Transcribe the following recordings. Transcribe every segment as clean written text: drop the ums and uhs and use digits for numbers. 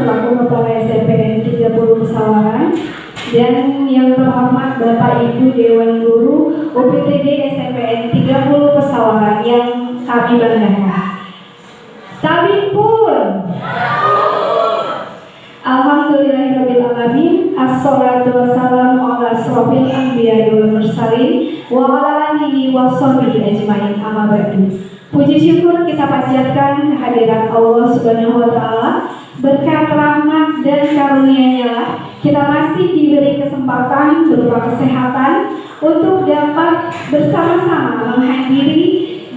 selaku Kepala SMPN 30 Pesawaran, dan yang terhormat Bapak Ibu Dewan Guru UPTD SMPN 30 Pesawaran yang kami banggakan. Tabik pun. Alhamdulillahirrabbilalamin. Assalatu wassalamu ala asrofil anbiya wal mursalin wa ala alihi wa sahbihi ajmain, amma ba'du. Puji syukur kita panjatkan kehadiran Allah Subhanahu wa taala. Berkat rahmat dan karunia-Nya lah kita masih diberi kesempatan berupa kesehatan untuk dapat bersama-sama menghadiri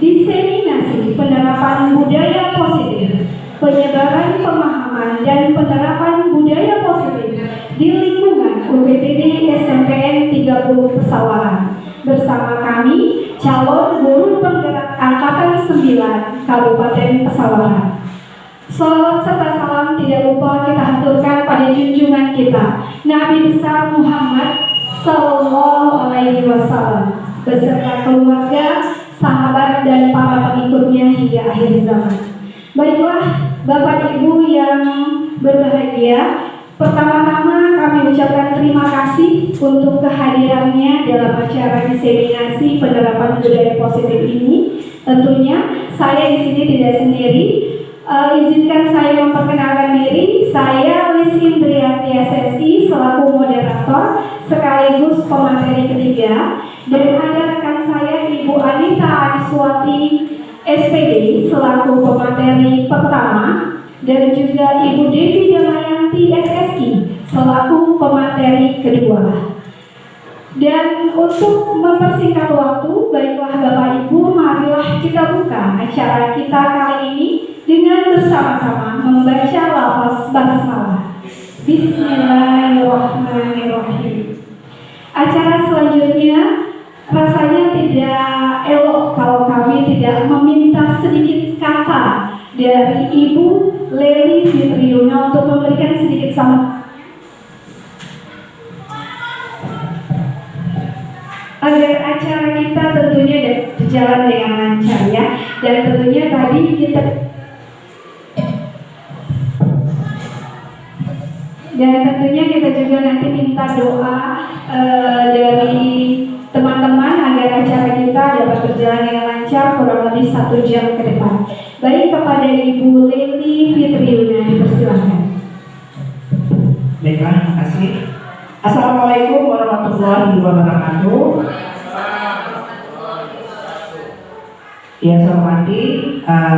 diseminasi penerapan budaya positif, penyebaran pemahaman dan penerapan budaya positif di lingkungan UPTD SMPN 30 Pesawaran bersama kami calon guru penggerak angkatan 9 Kabupaten Pesawaran. Salawat serta salam tidak lupa kita haturkan pada junjungan kita Nabi besar Muhammad Sallallahu Alaihi Wasallam beserta keluarga, sahabat dan para pengikutnya hingga akhir zaman. Baiklah Bapak Ibu yang berbahagia, pertama-tama kami ucapkan terima kasih untuk kehadirannya dalam acara diseminasi penerapan budaya positif ini. Tentunya saya di sini tidak sendiri. Izinkan saya memperkenalkan diri. Saya Lis Indriati SSI selaku moderator sekaligus pemateri ketiga, dan ada rekan saya Ibu Anita Aniswati SPD selaku pemateri pertama, dan juga Ibu Devi Damayanti SSI selaku pemateri kedua. Dan untuk mempersingkat waktu, baiklah Bapak Ibu, marilah kita buka acara kita kali ini dengan bersama-sama membaca lafaz basmalah. Bismillahirrahmanirrahim. Acara selanjutnya rasanya tidak elok kalau kami tidak meminta sedikit kata dari Ibu Leli Fitriuna untuk memberikan sedikit sambutan agar acara kita tentunya berjalan dengan lancar ya. Dan tentunya tadi kita juga nanti minta doa dari teman-teman agar acara kita dapat berjalan dengan lancar kurang lebih 1 jam ke depan. Baik, kepada Ibu Leli Fitriuna dipersilakan. Baiklah, terima kasih. Assalamualaikum warahmatullahi wabarakatuh. Ya, saya hormati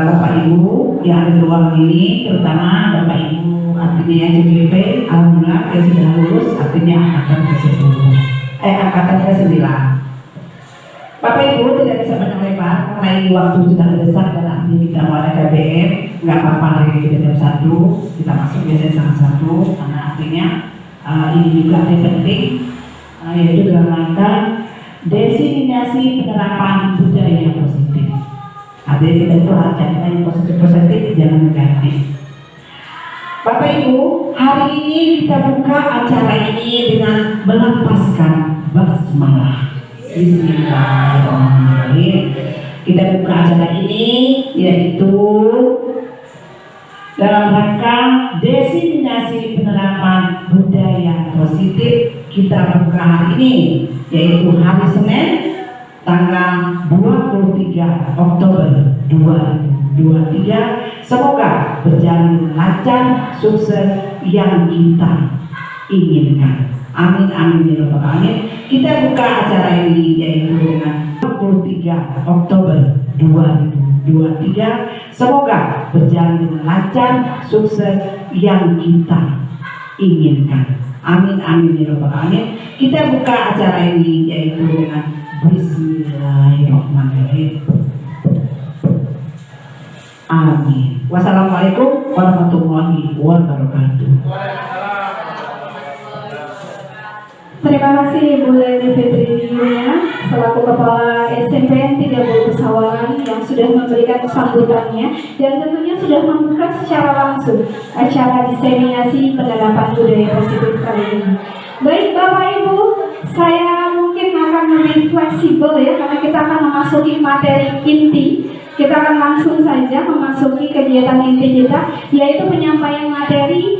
Bapak Ibu yang ada di ruangan ini, terutama Bapak Ibu artinya CPP, alhamdulillah yang sudah lulus, artinya angkatan ke-9. Bapak Ibu tidak bisa banyak lebar karena ini waktu sudah mendesak dan artinya kita mau ada KBM, nggak apa-apa lagi kita jam 1, kita masuk biasanya setengah 1, karena artinya ini juga yang penting, yaitu dalam rangka diseminasi penerapan budaya positif. Artinya kita itu harus cari yang positif, jangan negatif. Bapak Ibu, hari ini kita buka acara ini dengan melepaskan basmalah. Bismillahirrahmanirrahim. Kita buka acara ini yaitu dalam rangka diseminasi penerapan budaya positif. Kita buka hari ini yaitu hari Senin tanggal 23 Oktober 2023. Semoga berjalan lancar, sukses yang kita inginkan. Amin amin ya rabbal alamin. Kita buka acara ini yaitu dengan 23 Oktober 2023. Semoga berjalan dengan lancar, sukses yang kita inginkan. Amin amin ya rabbal alamin. Kita buka acara ini yaitu dengan Bismillahirrahmanirrahim. Amin. Wassalamualaikum warahmatullahi wabarakatuh. Terima kasih Ibu Leli Fitriuna selaku Kepala SMPN 30 Pesawaran yang sudah memberikan sambutannya dan tentunya sudah membuka secara langsung acara diseminasi penerapan budaya positif kali ini. Baik Bapak Ibu, saya mungkin akan lebih fleksibel ya, karena kita akan memasuki materi inti. Kita akan langsung saja memasuki kegiatan inti kita, yaitu penyampaian materi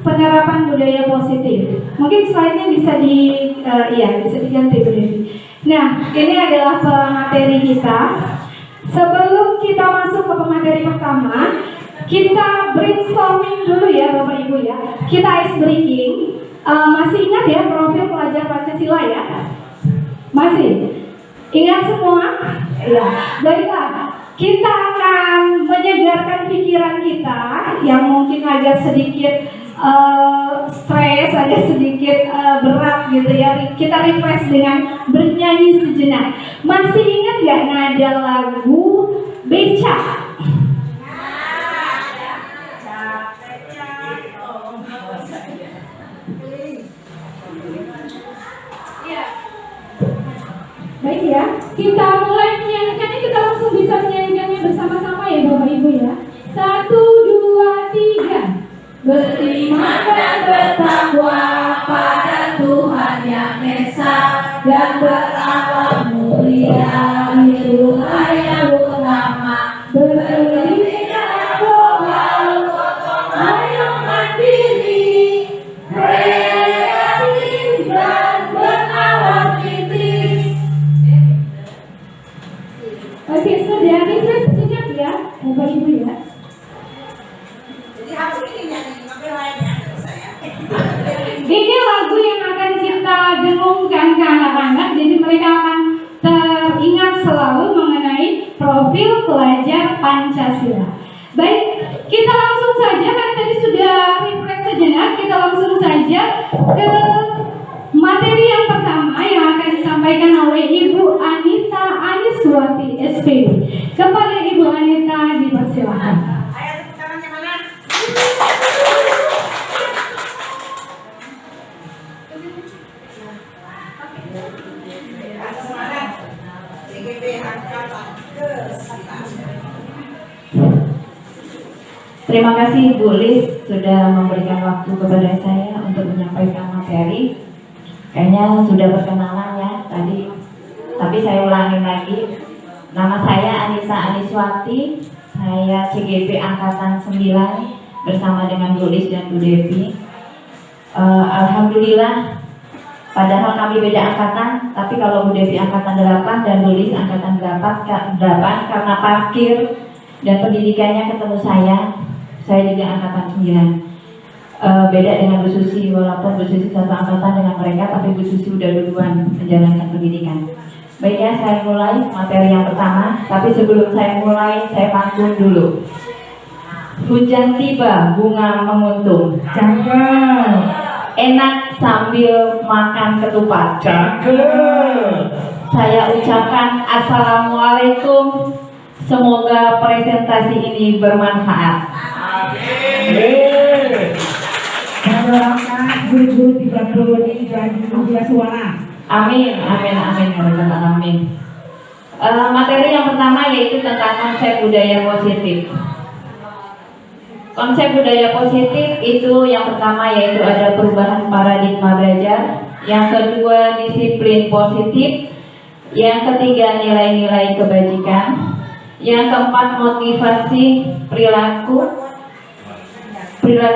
penerapan budaya positif. Mungkin slide-nya bisa bisa diganti Bu Devi. Nah, ini adalah pemateri kita. Sebelum kita masuk ke pemateri pertama, kita brainstorming dulu ya Bapak Ibu ya. Kita ice breaking. Masih ingat ya profil pelajar Pancasila ya? Masih? Ingat semua? Ya. Baiklah. Kita akan menyegarkan pikiran kita yang mungkin agak sedikit stres, agak sedikit berat gitu ya. Kita refresh dengan bernyanyi sejenak. Masih ingat gak nada lagu Becak? Baik ya, kita mulai menyanyikannya, kita langsung bisa menyanyikannya bersama-sama ya Bapak Ibu ya. 1, 2, 3. Beriman dan bertakwa pada Tuhan yang Esa dan berakhlak mulia, itulah yang utama. Beriman doa, gotong royong mandiri, kreatif dan berawal kritis. Oke, sudah refresh sejenak ya, Bapak Ibu ya. Jadi harus ini nyanyi, tapi lainnya saya. Ini lagu yang akan kita dengungkan ke anak-anak, jadi mereka akan teringat selalu mengenai profil pelajar Pancasila. Baik, kita langsung saja, karena tadi sudah refresh sejenak, kita langsung saja ke materi yang pertama yang akan disampaikan oleh Ibu Anita Aniswati SPD. Kepada Ibu Anita dipersilakan. Ayo tepuk tangannya mana? Semangat. CGP Angkatan ke-9. Terima kasih Bu Lis sudah memberikan waktu kepada saya untuk menyampaikan materi. Kayaknya sudah berkenalan ya tadi, tapi saya ulangi lagi. Nama saya Anita Aniswati, saya CGP Angkatan 9 bersama dengan Bu Lis dan Bu Devi. Alhamdulillah, padahal kami beda angkatan, tapi kalau Bu Devi angkatan 8 dan Bu Lis angkatan 8 karena parkir dan pendidikannya ketemu saya juga angkatan 9. Beda dengan Bu Susi, walaupun Bu Susi satu angkatan dengan mereka, tapi Bu Susi udah duluan menjalankan pendidikan. Baik ya, saya mulai materi yang pertama, tapi sebelum saya mulai, saya pantun dulu. Hujan tiba, bunga menguntung. Cakep. Enak sambil makan ketupat. Cakep. Saya ucapkan Assalamualaikum. Semoga presentasi ini bermanfaat. Doakan guru-guru 30 ini jadi guru suara. Amin, amin, amin, amin. Materi yang pertama yaitu tentang konsep budaya positif. Konsep budaya positif itu yang pertama yaitu ada perubahan paradigma belajar, yang kedua disiplin positif, yang ketiga nilai-nilai kebajikan, yang keempat motivasi perilaku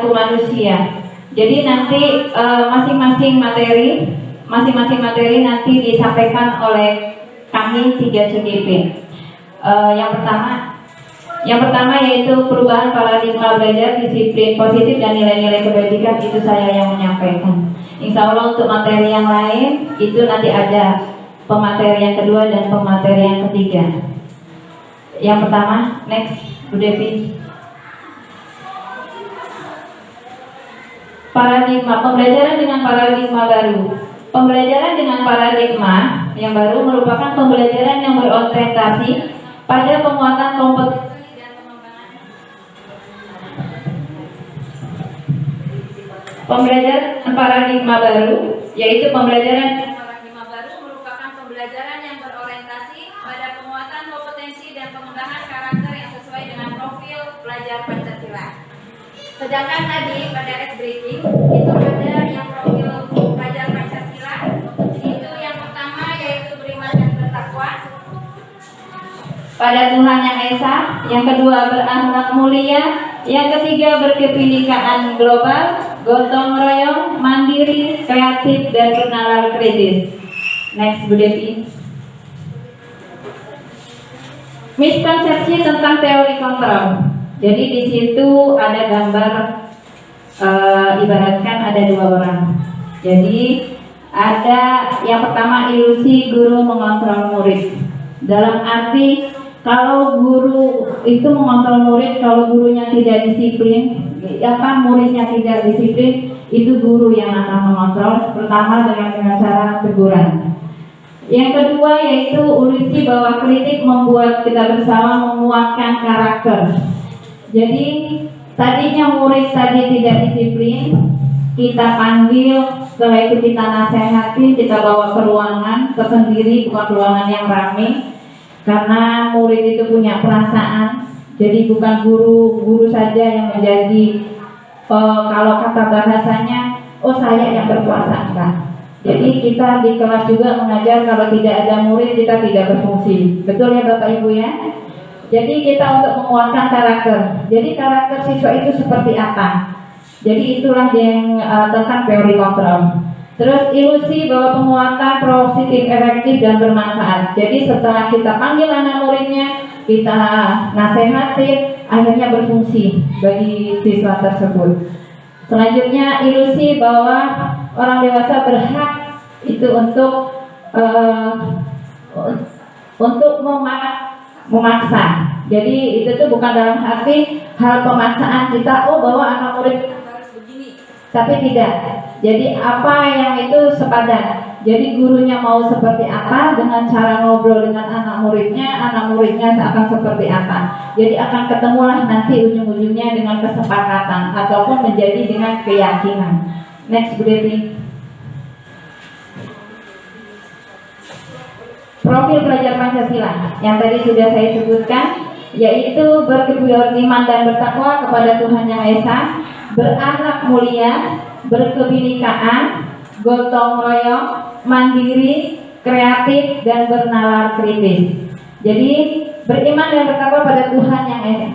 manusia. Jadi nanti masing-masing materi nanti disampaikan oleh kami 3 CGP. Yang pertama yaitu perubahan paradigma belajar, disiplin positif dan nilai-nilai kebajikan, itu saya yang menyampaikan. Insya Allah untuk materi yang lain itu nanti ada pemateri yang kedua dan pemateri yang ketiga. Yang pertama, next, Bu Devi. Paradigma, pembelajaran dengan paradigma baru. Pembelajaran dengan paradigma yang baru merupakan pembelajaran yang berorientasi pada penguatan kompetensi dan pengembangan. Pembelajaran paradigma baru, yaitu pembelajaran dengan paradigma baru merupakan pembelajaran yang berorientasi pada penguatan kompetensi dan pengembangan karakter yang sesuai dengan profil pelajar Pancasila. Sedangkan tadi pada ice breaking itu ada yang profil pelajar Pancasila, itu yang pertama yaitu beriman dan bertakwa pada Tuhan yang Esa, yang kedua berakhlak mulia, yang ketiga berkebinekaan global, gotong royong, mandiri, kreatif, dan bernalar kritis. Next, Bu Devi. Miskonsepsi tentang teori kontrol. Jadi di situ ada gambar, ibaratkan ada dua orang. Jadi ada yang pertama ilusi guru mengontrol murid. Dalam arti kalau guru itu mengontrol murid, kalau gurunya tidak disiplin, muridnya tidak disiplin, itu guru yang akan mengontrol. Pertama dengan cara teguran. Yang kedua yaitu ilusi bahwa kritik membuat kita bersama menguatkan karakter. Jadi tadinya murid tadi tidak disiplin, kita panggil, setelah itu kita nasehatin, kita bawa ke ruangan tersendiri, bukan ruangan yang ramai, karena murid itu punya perasaan. Jadi bukan guru saja yang menjadi kalau kata bahasanya, saya yang berkuasa, enggak. Jadi kita di kelas juga mengajar kalau tidak ada murid kita tidak berfungsi. Betul ya Bapak Ibu ya? Jadi kita untuk menguatkan karakter. Jadi karakter siswa itu seperti apa? Jadi itulah yang tentang teori kontrol. Terus ilusi bahwa penguatan positif, efektif, dan bermanfaat. Jadi setelah kita panggil anak muridnya, kita nasehatin, akhirnya berfungsi bagi siswa tersebut. Selanjutnya ilusi bahwa orang dewasa berhak itu untuk memaksa. Jadi itu tuh bukan dalam arti hal pemaksaan kita, bahwa anak murid harus begini, tapi tidak. Jadi apa yang itu sepadan. Jadi gurunya mau seperti apa dengan cara ngobrol dengan anak muridnya akan seperti apa. Jadi akan ketemulah nanti ujung-ujungnya dengan kesepakatan ataupun menjadi dengan keyakinan. Next, Bu Devi. Profil pelajar Pancasila yang tadi sudah saya sebutkan, yaitu beriman dan bertakwa kepada Tuhan Yang Maha Esa, berakhlak mulia, berkebinekaan, gotong royong, mandiri, kreatif, dan bernalar kritis. Jadi beriman dan bertakwa pada Tuhan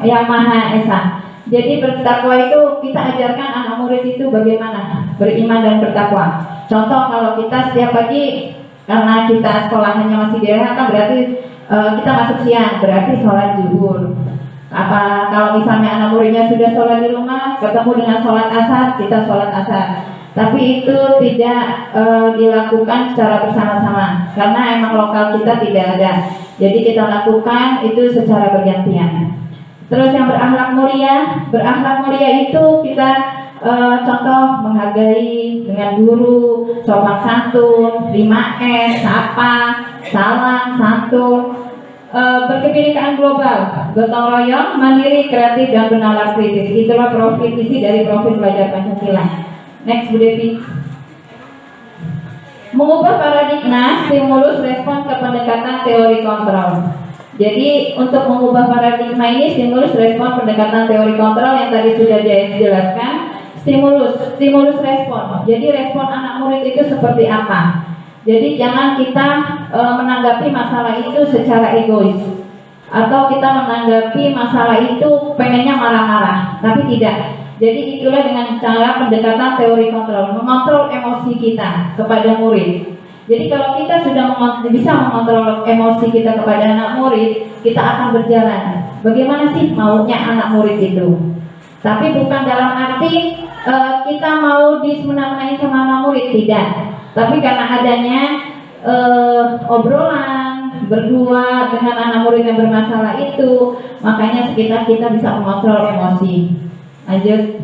yang Maha Esa. Jadi bertakwa itu kita ajarkan anak murid itu bagaimana beriman dan bertakwa. Contoh kalau kita setiap pagi, karena kita sekolahannya masih di daerah kan berarti kita masuk siang, berarti sholat zuhur. Kalau misalnya anak muridnya sudah sholat di rumah, ketemu dengan sholat asar, kita sholat asar. Tapi itu tidak dilakukan secara bersama-sama karena emang lokal kita tidak ada. Jadi kita lakukan itu secara bergantian. Terus yang berakhlak mulia itu kita contoh menghargai dengan guru, sopan santun, 5S, sapa, salam, santun, berkebinekaan global, gotong royong, mandiri, kreatif, dan bernalar kritis. Itulah profil isi dari profil pelajar Pancasila. Next, Bu Devi. Mengubah paradigma, stimulus respon ke pendekatan teori kontrol. Jadi untuk mengubah paradigma ini, stimulus respon pendekatan teori kontrol yang tadi sudah dijelaskan. Stimulus respon. Jadi respon anak murid itu seperti apa? Jadi jangan kita menanggapi masalah itu secara egois, atau kita menanggapi masalah itu pengennya marah-marah, tapi tidak. Jadi itulah dengan cara pendekatan teori kontrol, mengontrol emosi kita kepada murid. Jadi kalau kita sudah bisa mengontrol emosi kita kepada anak murid, kita akan berjalan. Bagaimana sih maunya anak murid itu? Tapi bukan dalam arti kita mau disemena-menain sama anak murid, tidak. Tapi karena adanya obrolan berdua dengan anak murid yang bermasalah itu, makanya sekitar kita bisa mengontrol emosi. Lanjut.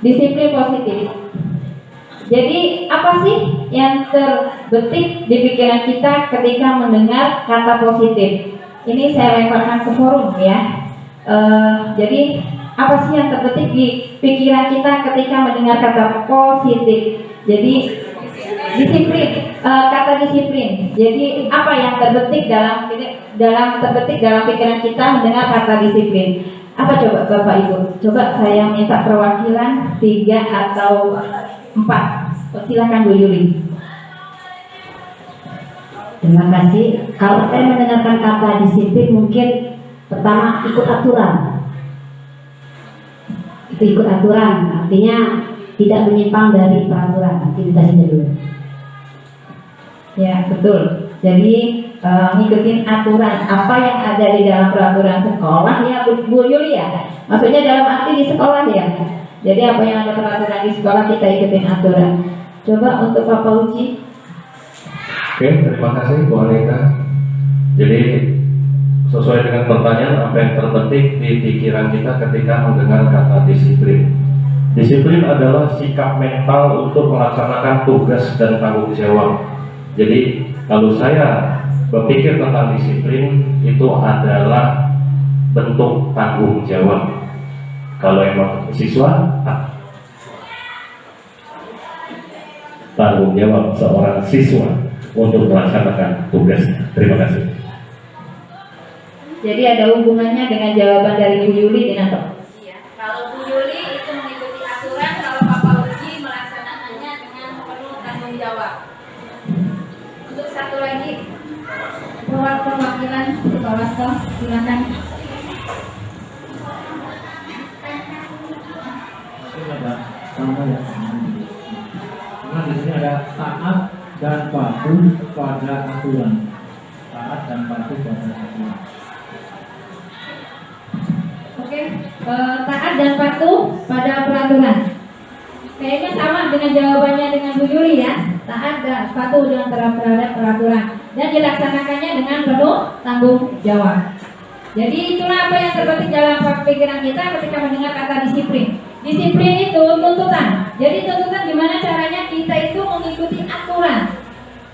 Disiplin positif. Jadi apa sih yang terbetik di pikiran kita ketika mendengar kata positif? Ini saya lemparkan ke forum ya. Jadi apa sih yang terbetik di pikiran kita ketika mendengar kata positif? Jadi disiplin, kata disiplin. Jadi apa yang terbetik dalam pikiran kita mendengar kata disiplin? Apa coba Bapak Ibu? Coba saya minta perwakilan 3 atau 4. Silakan Bu Yuli. Terima kasih. Kalau saya mendengarkan kata disiplin, mungkin Pertama, ikut aturan. Itu ikut aturan, artinya tidak menyimpang dari peraturan. Aktivitas itu dulu. Ya, betul. Jadi ngikutin aturan apa yang ada di dalam peraturan sekolah ya Bu Yuli ya. Maksudnya dalam arti di sekolah ya. Jadi apa yang ada peraturan di sekolah kita ikutin aturan. Coba untuk Pak Uji. Oke, terima kasih Bu Anita. Jadi sesuai dengan pertanyaan, apa yang terbetik di pikiran kita ketika mendengar kata disiplin? Disiplin adalah sikap mental untuk melaksanakan tugas dan tanggung jawab. Jadi kalau saya berpikir tentang disiplin, itu adalah bentuk tanggung jawab. Kalau emang siswa, tanggung jawab seorang siswa untuk melaksanakan tugasnya. Terima kasih. Jadi ada hubungannya dengan jawaban dari Bu Yuli dengan Pak Uji ya. Kalau Bu Yuli itu mengikuti aturan, kalau Pak Uji melaksanakannya dengan penuh tanggung jawab. Untuk satu lagi perwakilan Kepala Staf, silakan. Sama ya. Karena di sini ada taat dan patuh pada aturan. Taat dan patuh pada aturan. Oke, taat dan patuh pada peraturan. Kayaknya sama dengan jawabannya dengan Bu Yuli ya. Taat dan patuh dengan terhadap peraturan dan dilaksanakannya dengan penuh tanggung jawab. Jadi itulah apa yang terbetik dalam pikiran kita ketika mendengar kata disiplin. Disiplin itu tuntutan. Jadi tuntutan gimana caranya kita itu mengikuti aturan.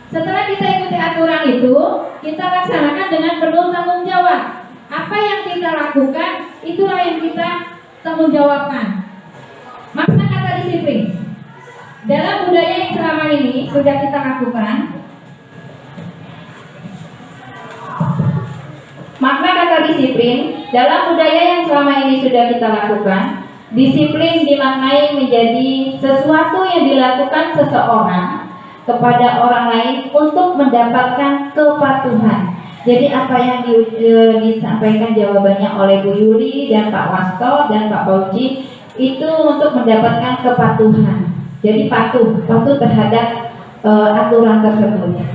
Setelah kita ikuti aturan itu, kita laksanakan dengan penuh tanggung jawab. Apa yang kita lakukan, itulah yang kita tanggung jawabkan. Makna kata disiplin dalam budaya yang selama ini sudah kita lakukan. Makna kata disiplin dalam budaya yang selama ini sudah kita lakukan, disiplin dimaknai menjadi sesuatu yang dilakukan seseorang kepada orang lain untuk mendapatkan kepatuhan. Jadi apa yang disampaikan jawabannya oleh Bu Yuli dan Pak Wasto dan Pak Pauji itu untuk mendapatkan kepatuhan. Jadi patuh terhadap aturan tersebut. Yang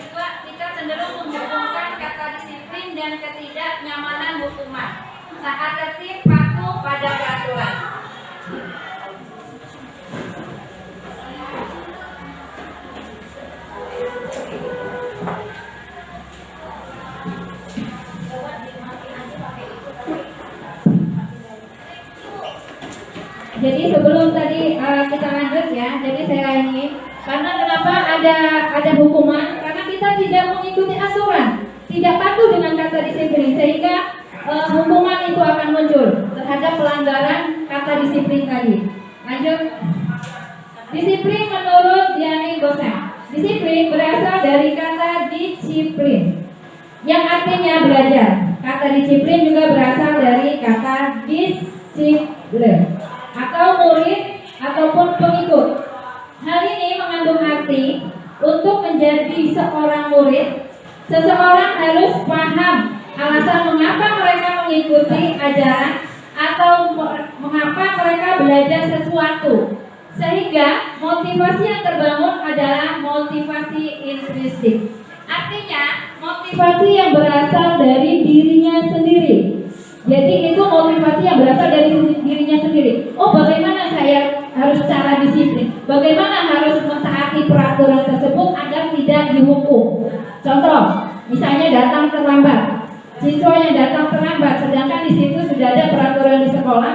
kedua, kita cenderung menghubungkan kata disiplin dan ketidaknyamanan hukuman. Taat tertib, patuh pada peraturan. Jadi sebelum tadi kita lanjut ya, jadi saya ini karena kenapa ada hukuman? Karena kita tidak mengikuti aturan, tidak patuh dengan kata disiplin, sehingga hukuman itu akan muncul terhadap pelanggaran kata disiplin tadi. Lanjut. Disiplin menurut Yani Gosek. Disiplin berasal dari kata disiplin, yang artinya belajar. Kata disiplin juga berasal dari kata disiplin, atau murid ataupun pengikut. Hal ini mengandung arti untuk menjadi seorang murid, seseorang harus paham alasan mengapa mereka mengikuti ajaran atau mengapa mereka belajar sesuatu, sehingga motivasi yang terbangun adalah motivasi intrinsik. Artinya motivasi yang berasal dari dirinya sendiri. Jadi itu motivasi yang berasal dari dirinya sendiri. Oh, bagaimana saya harus cara disiplin? Bagaimana harus mentaati peraturan tersebut agar tidak dihukum? Contoh, misalnya datang terlambat. Siswa yang datang terlambat, sedangkan di situ sudah ada peraturan di sekolah,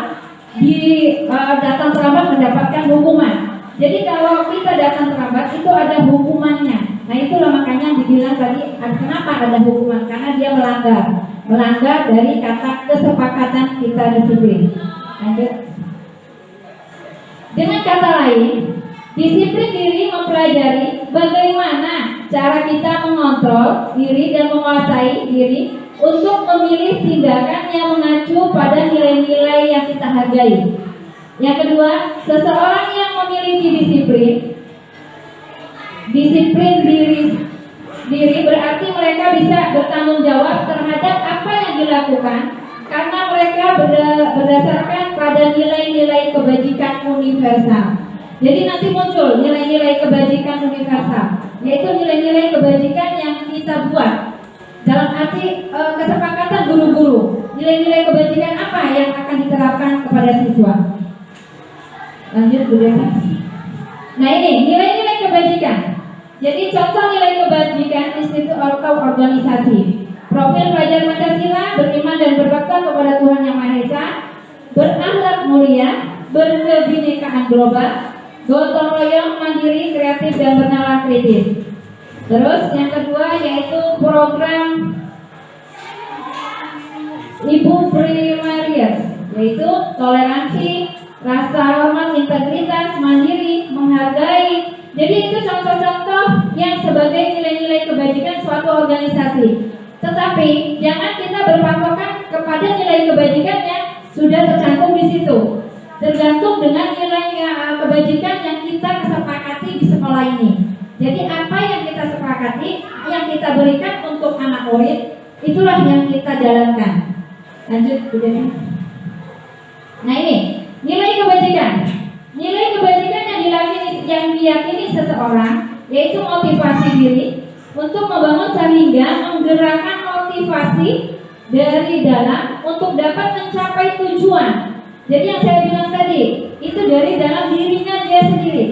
datang terlambat mendapatkan hukuman. Jadi kalau kita datang terlambat itu ada hukumannya. Nah itulah makanya dibilang tadi kenapa ada hukuman, karena dia melanggar dari kata kesepakatan kita disiplin. Lanjut. Dengan kata lain, disiplin diri mempelajari bagaimana cara kita mengontrol diri dan menguasai diri untuk memilih tindakan yang mengacu pada nilai-nilai yang kita hargai. Yang kedua, seseorang yang memiliki disiplin diri berarti mereka bisa bertanggung jawab terhadap apa yang dilakukan dilakukan karena mereka berdasarkan pada nilai-nilai kebajikan universal. Jadi nanti muncul nilai-nilai kebajikan universal, yaitu nilai-nilai kebajikan yang kita buat dalam arti kesepakatan guru-guru. Nilai-nilai kebajikan apa yang akan diterapkan kepada siswa? Lanjut Bu Devi. Nah ini nilai-nilai kebajikan. Jadi contoh nilai kebajikan Institut atau organisasi. Profil pelajar Pancasila, beriman dan berbakti kepada Tuhan Yang Maha Esa, berakhlak mulia, berkebinekaan global, gotong royong, mandiri, kreatif dan bernalar kritis. Terus yang kedua yaitu program Ibu Primarius, yaitu toleransi, rasa hormat, integritas, mandiri, menghargai. Jadi itu contoh-contoh yang sebagai nilai-nilai kebajikan suatu organisasi. Tetapi jangan kita berpatokan kepada nilai kebajikan yang sudah tercantum di situ. Tergantung dengan nilai kebajikan yang kita kesepakati di sekolah ini. Jadi apa yang kita sepakati, yang kita berikan untuk anak murid, itulah yang kita jalankan. Lanjut, Bu Devi. Nah ini nilai kebajikan. Nilai kebajikan yang diyakini seseorang yaitu motivasi diri untuk membangun sehingga menggerakkan motivasi dari dalam untuk dapat mencapai tujuan. Jadi yang saya bilang tadi itu dari dalam dirinya dia sendiri.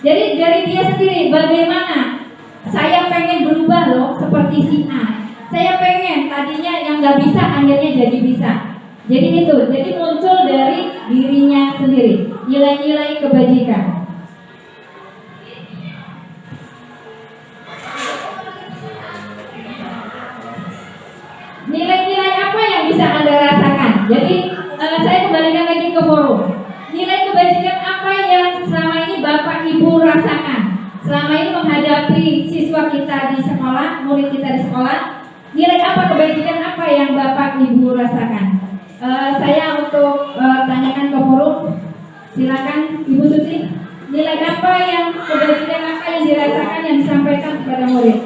Jadi dari dia sendiri bagaimana saya pengen berubah loh seperti si A. Saya pengen tadinya yang nggak bisa akhirnya jadi bisa. Jadi itu, jadi muncul dari dirinya sendiri, nilai-nilai kebajikan. Nilai-nilai apa yang bisa Anda rasakan? Jadi saya kembalikan lagi ke forum. Nilai kebajikan apa yang selama ini Bapak Ibu rasakan? Selama ini menghadapi siswa kita di sekolah, murid kita di sekolah, nilai apa kebajikan apa yang Bapak Ibu rasakan? Saya untuk tanyakan ke forum. Silakan Ibu Susi. Nilai apa yang kebajikan apa yang dirasakan yang disampaikan kepada murid?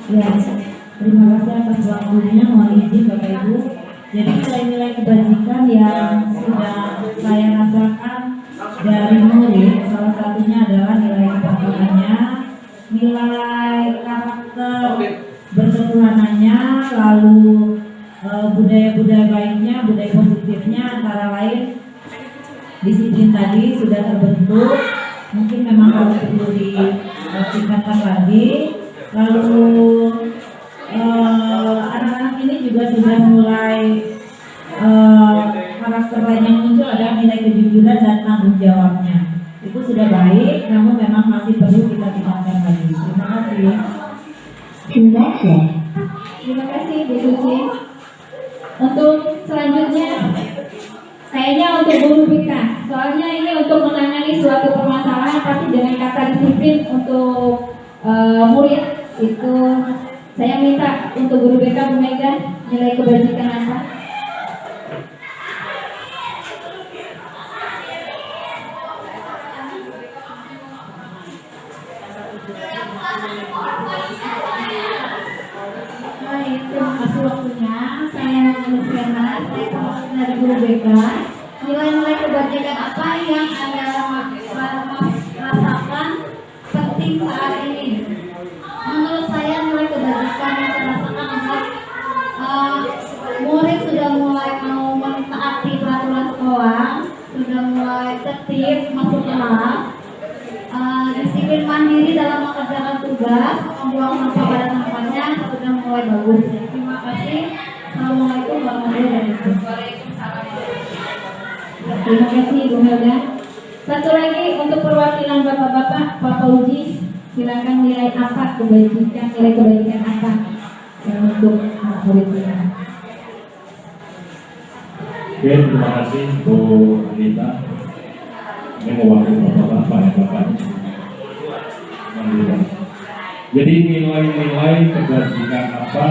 Ya, terima kasih atas waktunya. Mohon izin Bapak Ibu. Jadi nilai-nilai kebajikan yang sudah saya rasakan dari murid, salah satunya adalah nilai kepatuhannya, nilai karakter berketuhanannya, lalu budaya-budaya baiknya, budaya positifnya, antara lain disiplin tadi sudah terbentuk. Mungkin memang harus perlu ditingkatkan lagi. Lalu anak-anak ini juga sudah mulai karakter lain yang muncul adalah nilai kejujuran dan tanggung jawabnya. Itu sudah baik, namun memang masih perlu kita tingkatkan lagi. Terima kasih. Terima kasih Bu Susi. Untuk selanjutnya, kayaknya untuk guru BK. Soalnya ini untuk menangani suatu permasalahan pasti dengan kata disiplin untuk murid. Itu saya minta untuk guru BK Bu Mega, nilai kebajikan apa? Baik, terima kasih waktunya. Saya Nurfiana, saya termasuk dari guru BK. Nilai-nilai kebajikan apa yang Anda rasakan penting saat ini? Menurut saya nilai kebajikan yang saya rasakan adalah murid sudah mulai mau mentaati peraturan sekolah, sudah mulai tertib masuk kelas, disiplin mandiri dalam mengerjakan tugas, membuang sampah pada tempatnya sudah mulai bagus. Terima kasih. Assalamualaikum warahmatullahi wabarakatuh. Terima kasih Bu Melda. Satu lagi untuk perwakilan bapak-bapak, Pak Fauzi, silakan nilai apa kebajikan, nilai kebajikan apa yang untuk murid kita. Oke, terima kasih Bu Anita. Ini mewakili bapak-bapak ya, bapaknya. Jadi nilai-nilai kebajikan apa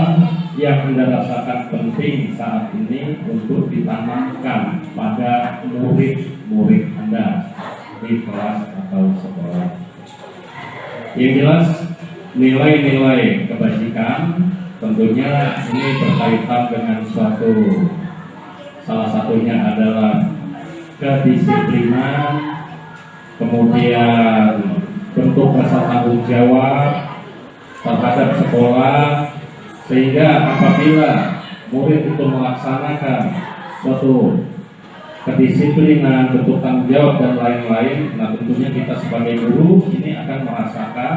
yang Anda rasakan penting saat ini untuk ditanamkan pada murid-murid Anda di kelas atau sekolah? Yang jelas, nilai-nilai kebajikan tentunya ini berkaitan dengan salah satunya adalah kedisiplinan, kemudian bentuk rasa tanggung jawab terhadap sekolah, sehingga apabila murid itu melaksanakan suatu kedisiplinan, bentuk tanggung jawab dan lain-lain, nah tentunya kita sebagai guru ini akan merasakan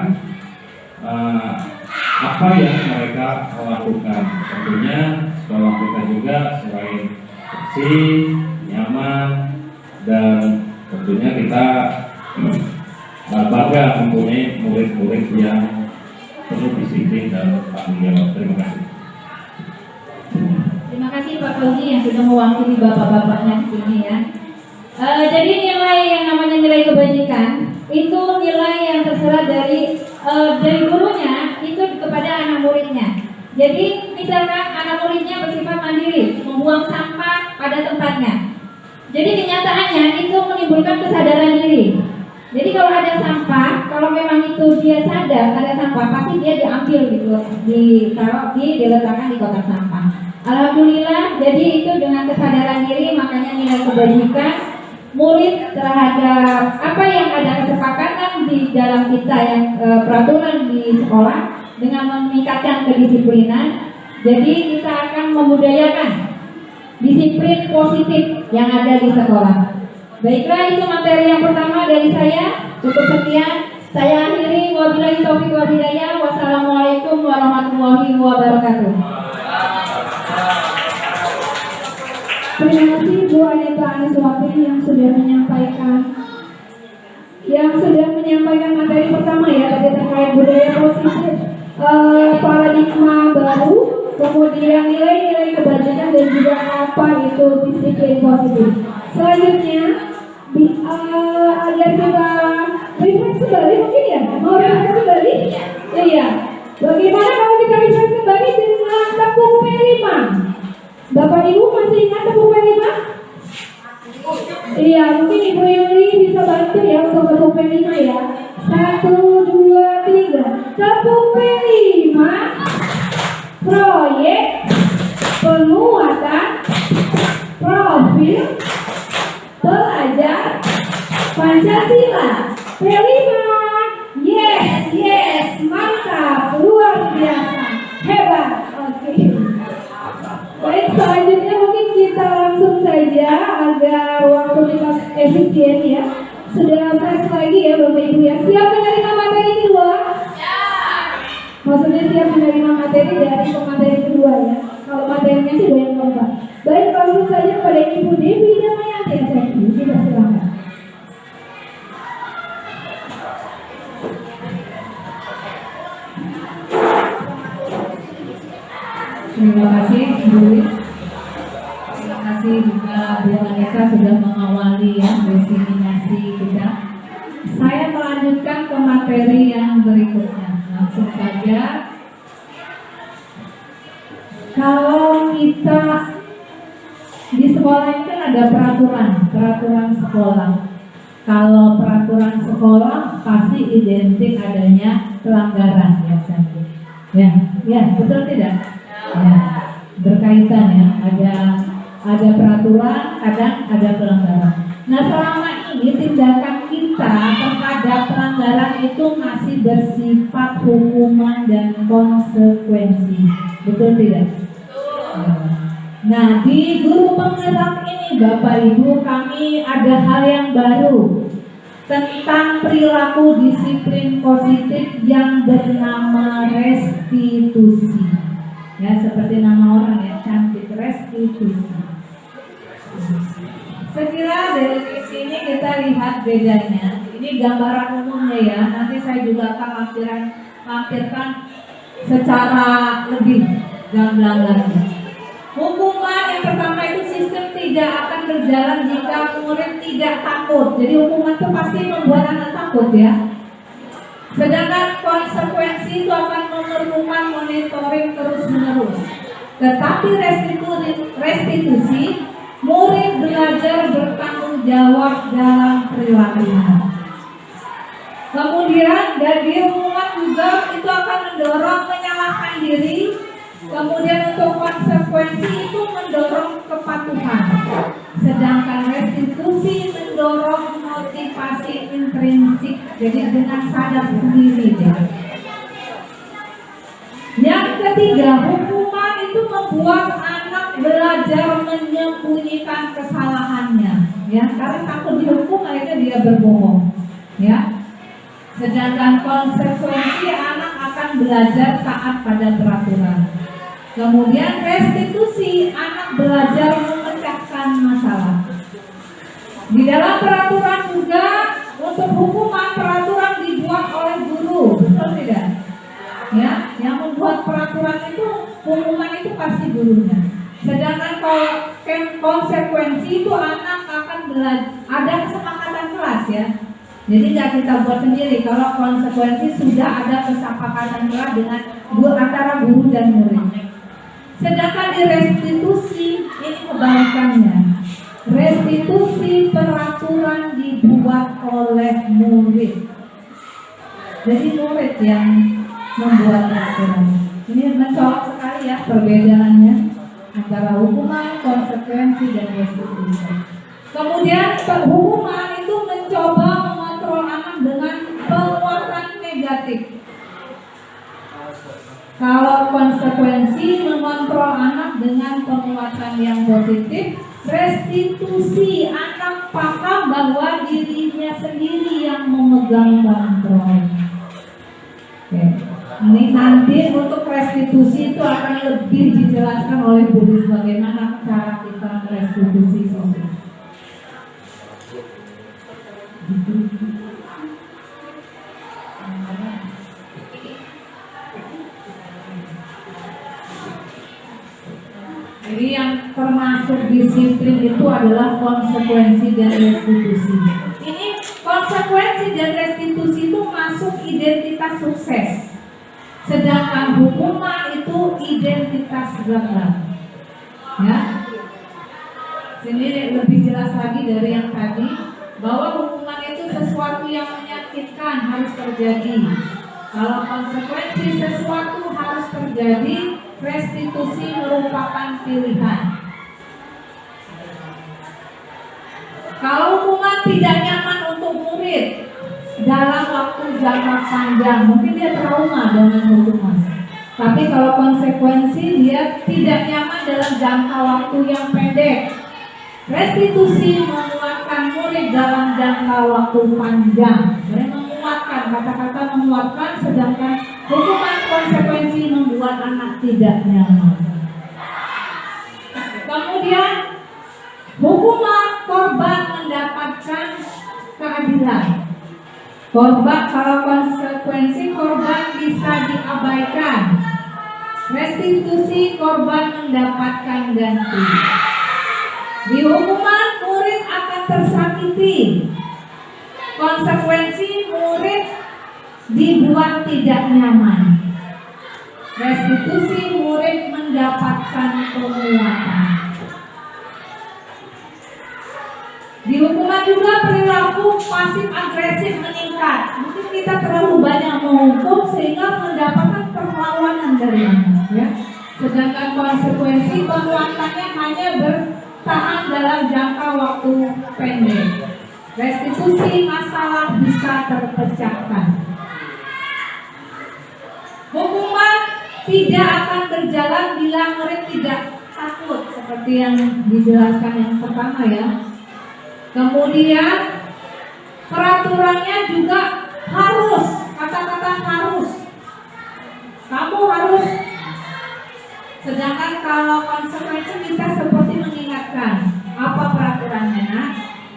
apa yang mereka lakukan. Tentunya sekolah kita juga selain bersih, nyaman, dan tentunya kita bangga mempunyai murid-murid yang penuh disiplin dan tanggung jawab. Terima kasih. Terima kasih Pak Fauzi yang sudah mewakili bapak-bapaknya di sini ya. Jadi nilai yang namanya nilai kebajikan itu nilai yang terserah dari gurunya itu kepada anak muridnya. Jadi misalkan anak muridnya bersifat mandiri, membuang sampah pada tempatnya. Jadi kenyataannya itu menimbulkan kesadaran diri. Jadi kalau ada sampah, kalau memang itu dia sadar ada sampah, pasti dia diambil gitu, diletakkan di kotak sampah. Alhamdulillah, jadi itu dengan kesadaran diri, makanya nilai kebajikan murid terhadap apa yang ada kesepakatan di dalam kita yang peraturan di sekolah dengan meningkatkan kedisiplinan. Jadi kita akan membudayakan disiplin positif yang ada di sekolah. Baiklah, itu materi yang pertama dari saya. Cukup sekian. Saya akhiri. Wabillahi taufiq wal hidayah. Wassalamualaikum warahmatullahi wabarakatuh. Terima kasih Bu Anita Aniswati yang sudah menyampaikan materi pertama ya, tadi terkait budaya positif, paradigma baru, kemudian nilai-nilai kebajikan dan juga apa itu disiplin positif. Selanjutnya agar kita refresh kembali mungkin ya, mau refresh kembali? Iya. Bagaimana kalau kita refresh kembali dengan tepung P5? Bapak Ibu masih ingat tepung P5? Iya, mungkin Ibu Yuli bisa bantu ya untuk tepung P5 ya. 1, 2, 3. Tepung P5, proyek penguatan profil pelajar Pancasila. P5, yes, mantap, luar biasa, hebat. Oke. Baik, selanjutnya mungkin kita langsung saja agar waktu kita efisien ya. Sudah fresh lagi ya Bapak Ibu ya. Siap menerima materi kedua? Ya. Maksudnya siap menerima materi dari pemateri kedua ya. Kalau materinya sih banyak banget. Baik, langsung saja kepada Ibu Devi Damayanti SFI. Kita silakan. Terima kasih Bu. Terima kasih juga Bu Anita sudah mengawali ya diseminasi kita. Saya melanjutkan ke materi yang berikutnya. Langsung saja. Kalau kita di sekolah ini kan ada peraturan sekolah. Kalau peraturan sekolah pasti identik adanya pelanggaran biasanya. Ya, betul tidak? Ya, berkaitan ya, ada peraturan, kadang ada pelanggaran. Nah, selama ini tindakan kita terhadap pelanggaran itu masih bersifat hukuman dan konsekuensi, betul tidak? Nah, di guru penggerak ini Bapak Ibu, kami ada hal yang baru tentang perilaku disiplin positif yang bernama restitusi. Ya, seperti nama orang ya, cantik, restitusi. Sekira dari sini kita lihat bedanya. Ini gambaran umumnya ya. Nanti saya juga akan lampirkan secara lebih gamblang lagi. Hukuman yang pertama itu sistematik. tidak akan berjalan jika murid tidak takut. Jadi hukuman itu pasti membuat anak takut ya. Sedangkan konsekuensi itu akan memerlukan monitoring terus-menerus. Tetapi restitusi, murid belajar bertanggung jawab dalam perilakunya. Kemudian dari hukuman juga itu akan mendorong menyalahkan diri. Kemudian untuk konsekuensi itu mendorong kepatuhan. Sedangkan restitusi mendorong motivasi intrinsik, jadi dengan sadar sendiri ya. Yang ketiga, hukuman itu membuat anak belajar menyembunyikan kesalahannya, ya, karena takut dihukum akhirnya dia berbohong, ya. Sedangkan konsekuensi anak akan belajar taat pada peraturan. Kemudian restitusi, anak belajar memecahkan masalah. Di dalam peraturan juga untuk hukuman peraturan dibuat oleh guru, betul tidak? Ya, yang membuat peraturan itu hukuman itu pasti gurunya. Sedangkan kalau konsekuensi itu anak akan belajar, ada kesepakatan kelas ya. Jadi nggak kita buat sendiri. Kalau konsekuensi sudah ada kesepakatan kelas dengan antara guru dan murid. Sedangkan di restitusi ini kebalikannya. Restitusi peraturan dibuat oleh murid. Jadi murid yang membuat peraturan. Ini mencolok sekali ya perbedaannya antara hukuman, konsekuensi, dan restitusi. Kemudian hukuman itu mencoba mengontrol anak dengan penguatan negatif. Kalau konsekuensi mengontrol anak dengan penguatan yang positif. Restitusi, anak paham bahwa dirinya sendiri yang memegang kontrol. Oke. Ini nanti untuk restitusi itu akan lebih dijelaskan oleh Bu Lis bagaimana cara kita restitusi sosial. Jadi yang termasuk disiplin itu adalah konsekuensi dan restitusi. Ini konsekuensi dan restitusi itu masuk identitas sukses. Sedangkan hukuman itu identitas gagal. Ya. Sini lebih jelas lagi dari yang tadi bahwa hukuman itu sesuatu yang menyakitkan harus terjadi. Kalau konsekuensi sesuatu harus terjadi, restitusi merupakan pilihan. Kalau hukuman tidak nyaman untuk murid dalam waktu jangka panjang, mungkin dia trauma dengan hukuman. Tapi kalau konsekuensi dia tidak nyaman dalam jangka waktu yang pendek. Restitusi menguatkan murid dalam jangka waktu panjang. Jadi menguatkan, kata-kata menguatkan, sedangkan hukuman konsekuensi membuat anak tidak nyaman. Kemudian hukuman korban mendapatkan keadilan. Korban, kalau konsekuensi korban bisa diabaikan. Restitusi korban mendapatkan ganti. Di hukuman murid akan tersakiti. Konsekuensi murid dibuat tidak nyaman. Restitusi murid mendapatkan penguatan. Di hukuman juga perilaku pasif agresif meningkat. Mungkin kita terlalu banyak menghukum sehingga mendapatkan perlawanan dari anak, ya. Sedangkan konsekuensi penguatannya hanya bertahan dalam jangka waktu pendek. Restitusi masalah bisa terpecahkan. Hukuman tidak akan berjalan bila murid tidak takut, seperti yang dijelaskan yang pertama ya. Kemudian peraturannya juga harus, kata-kata harus. Kamu harus. Sedangkan kalau konsekuensi kita seperti mengingatkan apa peraturannya, nak?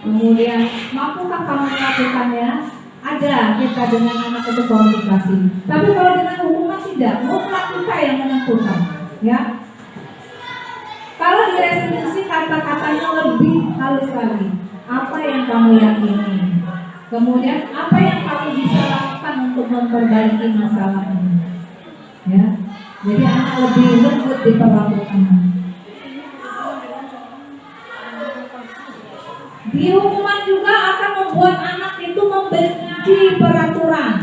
Kemudian mampukah kamu melakukannya? Ada kita dengan anak itu komunikasi. Tapi kalau dengan hukuman tidak, mutlak kita yang menentukan, ya. Kalau di restitusi kata-katanya lebih halus lagi. Apa yang kamu yakini? Kemudian apa yang kamu bisa lakukan untuk memperbaiki masalah ini? Ya, jadi anak lebih lembut diperlakukan. Di hukuman juga akan membuat anak itu membenci peraturan.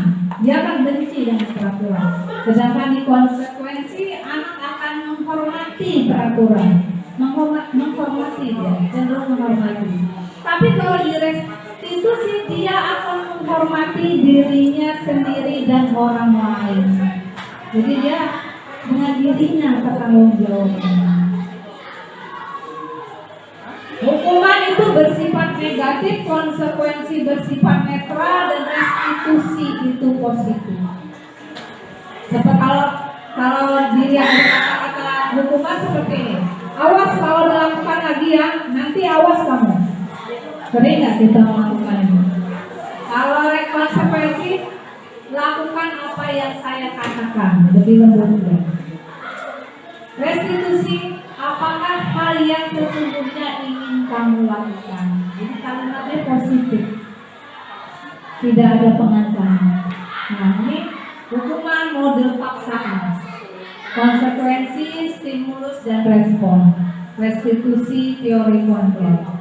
Dia akan benci dengan peraturan. Sedangkan di konsekuensi anak akan menghormati peraturan, menghormati dia, cenderung menghormati. Tapi kalau di restitusi dia akan menghormati dirinya sendiri dan orang lain. Jadi dia dengan dirinya bertanggung jawab. Hukuman itu bersifat negatif, konsekuensi bersifat netral, dan restitusi itu positif. Seperti kalau dilihat kata-kata hukuman seperti ini, awas kalau dilakukan lagi ya, nanti awas kamu. Sering nggak kita melakukan ini? Kalau konsekuensi, lakukan apa yang saya katakan, lebih lembut. Restitusi, apakah hal yang sesungguhnya ingin kamu lakukan? Jadi kalimatnya positif, tidak ada pengancaman. Nah ini hukuman model paksaan, konsekuensi, stimulus dan respon, restitusi, teori kontrol.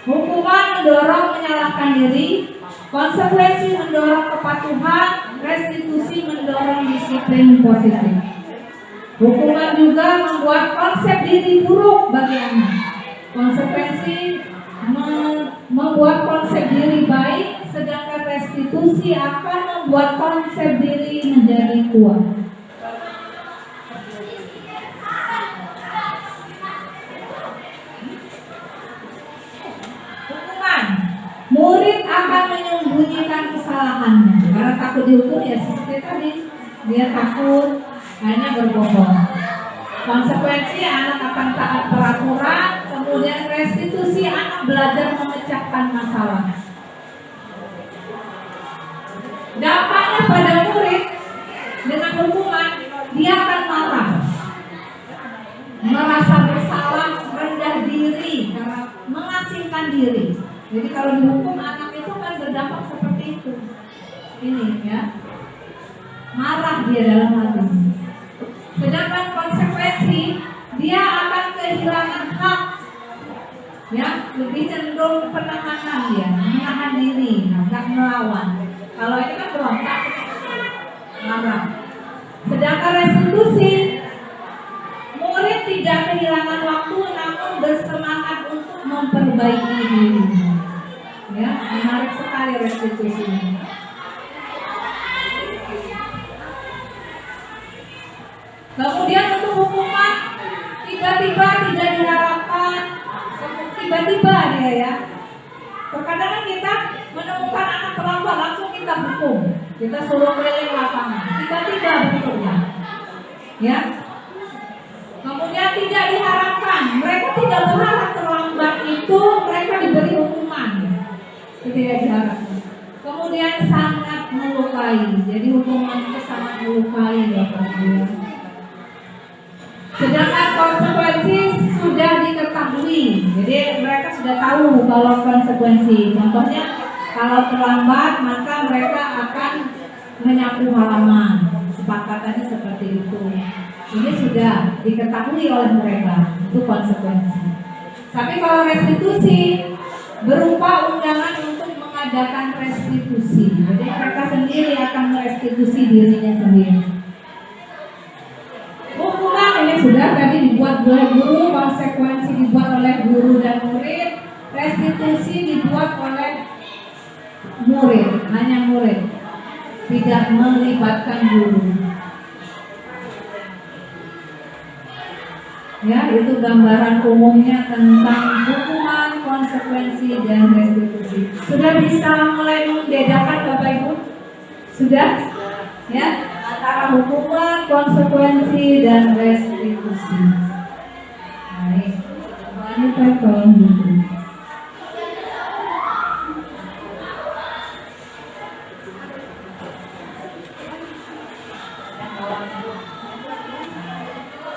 Hukuman mendorong menyalahkan diri, konsekuensi mendorong kepatuhan, restitusi mendorong disiplin positif. Hukuman juga membuat konsep diri buruk bagi anak. Konsekuensi membuat konsep diri baik, sedangkan restitusi akan membuat konsep diri menjadi kuat. Hukuman, murid akan menyembunyikan kesalahannya karena takut dihukum, ya seperti tadi, dia takut, hanya berbohong. Konsekuensi anak akan taat peraturan, kemudian restitusi anak belajar memecahkan masalah. Dampaknya pada murid dengan hukuman, dia akan marah, merasa bersalah, rendah diri, karena mengasingkan diri. Jadi kalau dihukum anak itu kan berdampak seperti itu. Ini ya, marah dia dalam hati. Sedangkan konsekuensi, dia akan kehilangan hak, ya, lebih cenderung penahanan, dia menahan diri, nggak melawan. Kalau ini kan berontak, marah. Sedangkan restitusi, murid tidak kehilangan waktu, namun bersemangat untuk memperbaiki diri. Ya, menarik sekali restitusi ini. Kemudian untuk hukuman, tiba-tiba tidak diharapkan, tiba-tiba dia ya. Terkadang kita menemukan anak terlambat, langsung kita hukum, kita suruh keliling lapangan, tiba-tiba bentuknya, ya. Kemudian tidak diharapkan, mereka tidak berharap terlambat itu mereka diberi hukuman, tidak diharapkan. Kemudian sangat melukai, jadi hukuman itu sangat melukai, Bapak Ibu. Sedangkan konsekuensi sudah diketahui, jadi mereka sudah tahu kalau konsekuensi. Contohnya, kalau terlambat maka mereka akan menyapu halaman. Sepakatannya seperti itu. Ini sudah diketahui oleh mereka, itu konsekuensi. Tapi kalau restitusi berupa undangan untuk mengadakan restitusi, jadi mereka sendiri akan merestitusi dirinya sendiri. Hukuman ini sudah tadi dibuat oleh guru, konsekuensi dibuat oleh guru dan murid, restitusi dibuat oleh murid, hanya murid, tidak melibatkan guru. Ya, itu gambaran umumnya tentang hukuman, konsekuensi, dan restitusi. Sudah bisa mulai membedakan Bapak Ibu? Sudah? Ya, antara hukuman, konsekuensi, dan restitusi. Baik, wanita tolong dulu.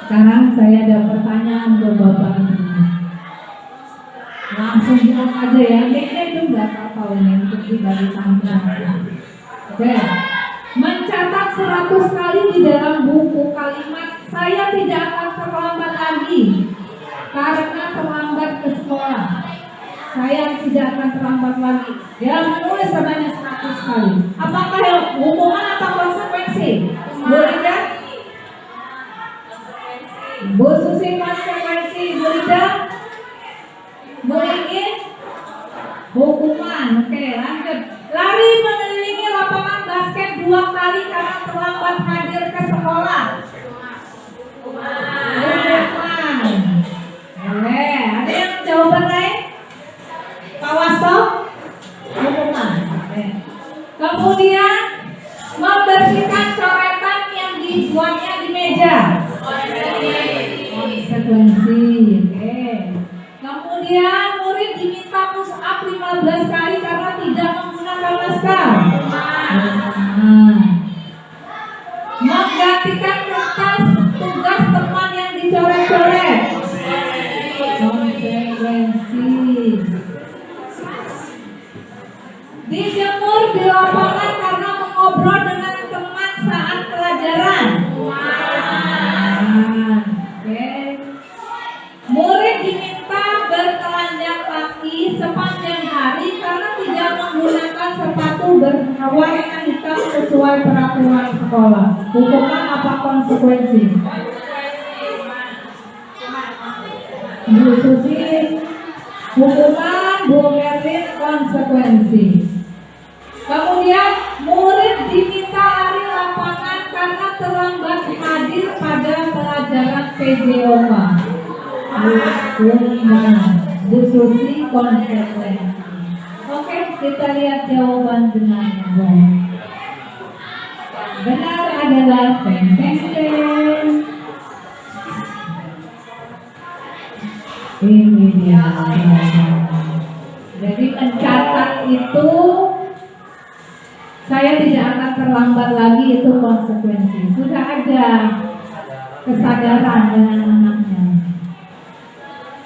Sekarang saya ada pertanyaan ke Bapak Ibu. Langsung jawab aja ya. Kayaknya itu nggak apa-apa ini untuk dibagi tanggung. Oke. Mencatat 100 kali di dalam buku kalimat saya tidak akan terlambat lagi karena terlambat ke sekolah. Saya tidak akan terlambat lagi. Dia menulis sebanyak 100 kali. Apakah hukuman atau konsekuensi? Bu Rida? Bu Susi konsekuensi. Bu Rida? Bu Ingin? Hukuman. Oke, lanjut. Lari mengelilingi lapangan basket 2 kali karena terlambat hadir ke sekolah. Hukuman. Ada yang jawaban lain? Pak Wasto? Hukuman. Kemudian membersihkan coretan yang dibuatnya di meja. Konsekuensi. Oke. Kemudian murid diminta push up 15 kali karena tidak menggunakan masker. Menggantikan kertas tugas teman yang dicoret-coret. Konsekuensi. Dijemur di lapangan karena mengobrol dengan teman saat pelajaran. Oke. Murid diminta bertelanjang kaki sepanjang hari karena tidak menggunakan sepatu berwarna hitam sesuai peraturan sekolah. Hukuman apa konsekuensi? Bu Susi hukuman, Bu Merlin konsekuensi. Kemudian murid diminta lari lapangan karena terlambat hadir pada pelajaran PJOK. Hukuman, Bu Susi konsekuensi. Oke, kita lihat jawaban benarnya. Benar adalah teng-teng-teng. Ini dia. Jadi mencatat itu saya tidak akan terlambat lagi, itu konsekuensi. Sudah ada kesadaran dengan anaknya.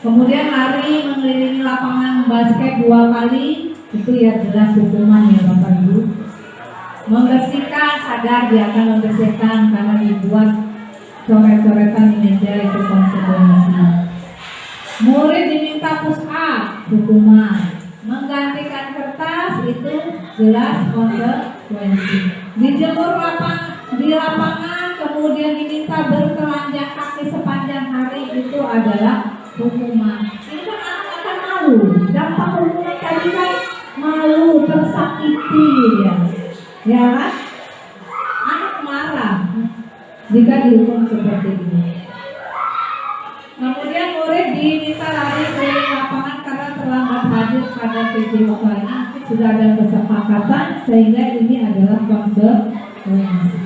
Kemudian lari mengelilingi lapangan basket 2 kali, itu ya jelas hukuman ya Bapak Ibu. Membersihkan, sadar dia akan membersihkan karena dibuat coret-coretan di meja, itu konsekuensi. Murid diminta push up, hukuman. Menggantikan kertas, itu jelas konsekuensi. Dijemur di lapangan, kemudian diminta bertelanjang kaki sepanjang hari, itu adalah hukuman. Ini kan anak akan malu. Dampak hukuman tadi kan malu, tersakiti ya. Ya kan? Anak marah jika dihukum seperti ini. Kemudian murid diminta lari keliling lapangan karena terlambat hadir pada PJOK. Ini sudah ada kesepakatan sehingga ini adalah konsekuensi.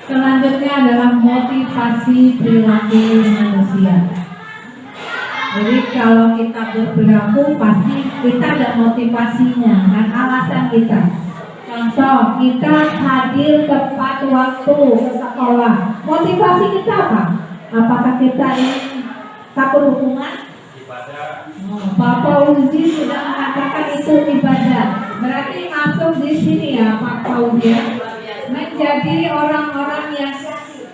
Selanjutnya adalah motivasi perilaku manusia. Jadi kalau kita berperilaku pasti kita ada motivasinya dan alasan kita. Contoh, kita hadir tepat waktu ke sekolah. Motivasi kita apa? Apakah kita ingin takut hukuman? Pak Uzi sudah mengatakan itu ibadah. Berarti masuk di sini ya Pak Fauzi, menjadi orang-orang yang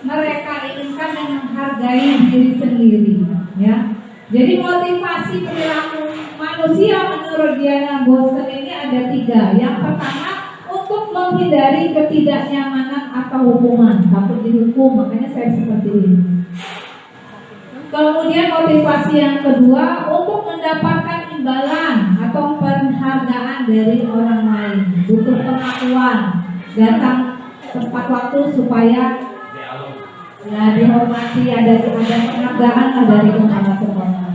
mereka inginkan dan menghargai diri sendiri. Ya. Jadi motivasi perilaku manusia menurut Diana Boston ini ada 3. Yang pertama, untuk menghindari ketidaknyamanan atau hukuman, takut dihukum, makanya saya seperti ini. Kemudian motivasi yang kedua, untuk mendapatkan imbalan atau penghargaan dari orang lain, butuh pengakuan, datang tepat waktu supaya ya dihormati, ada penghargaan dari kepala sekolah.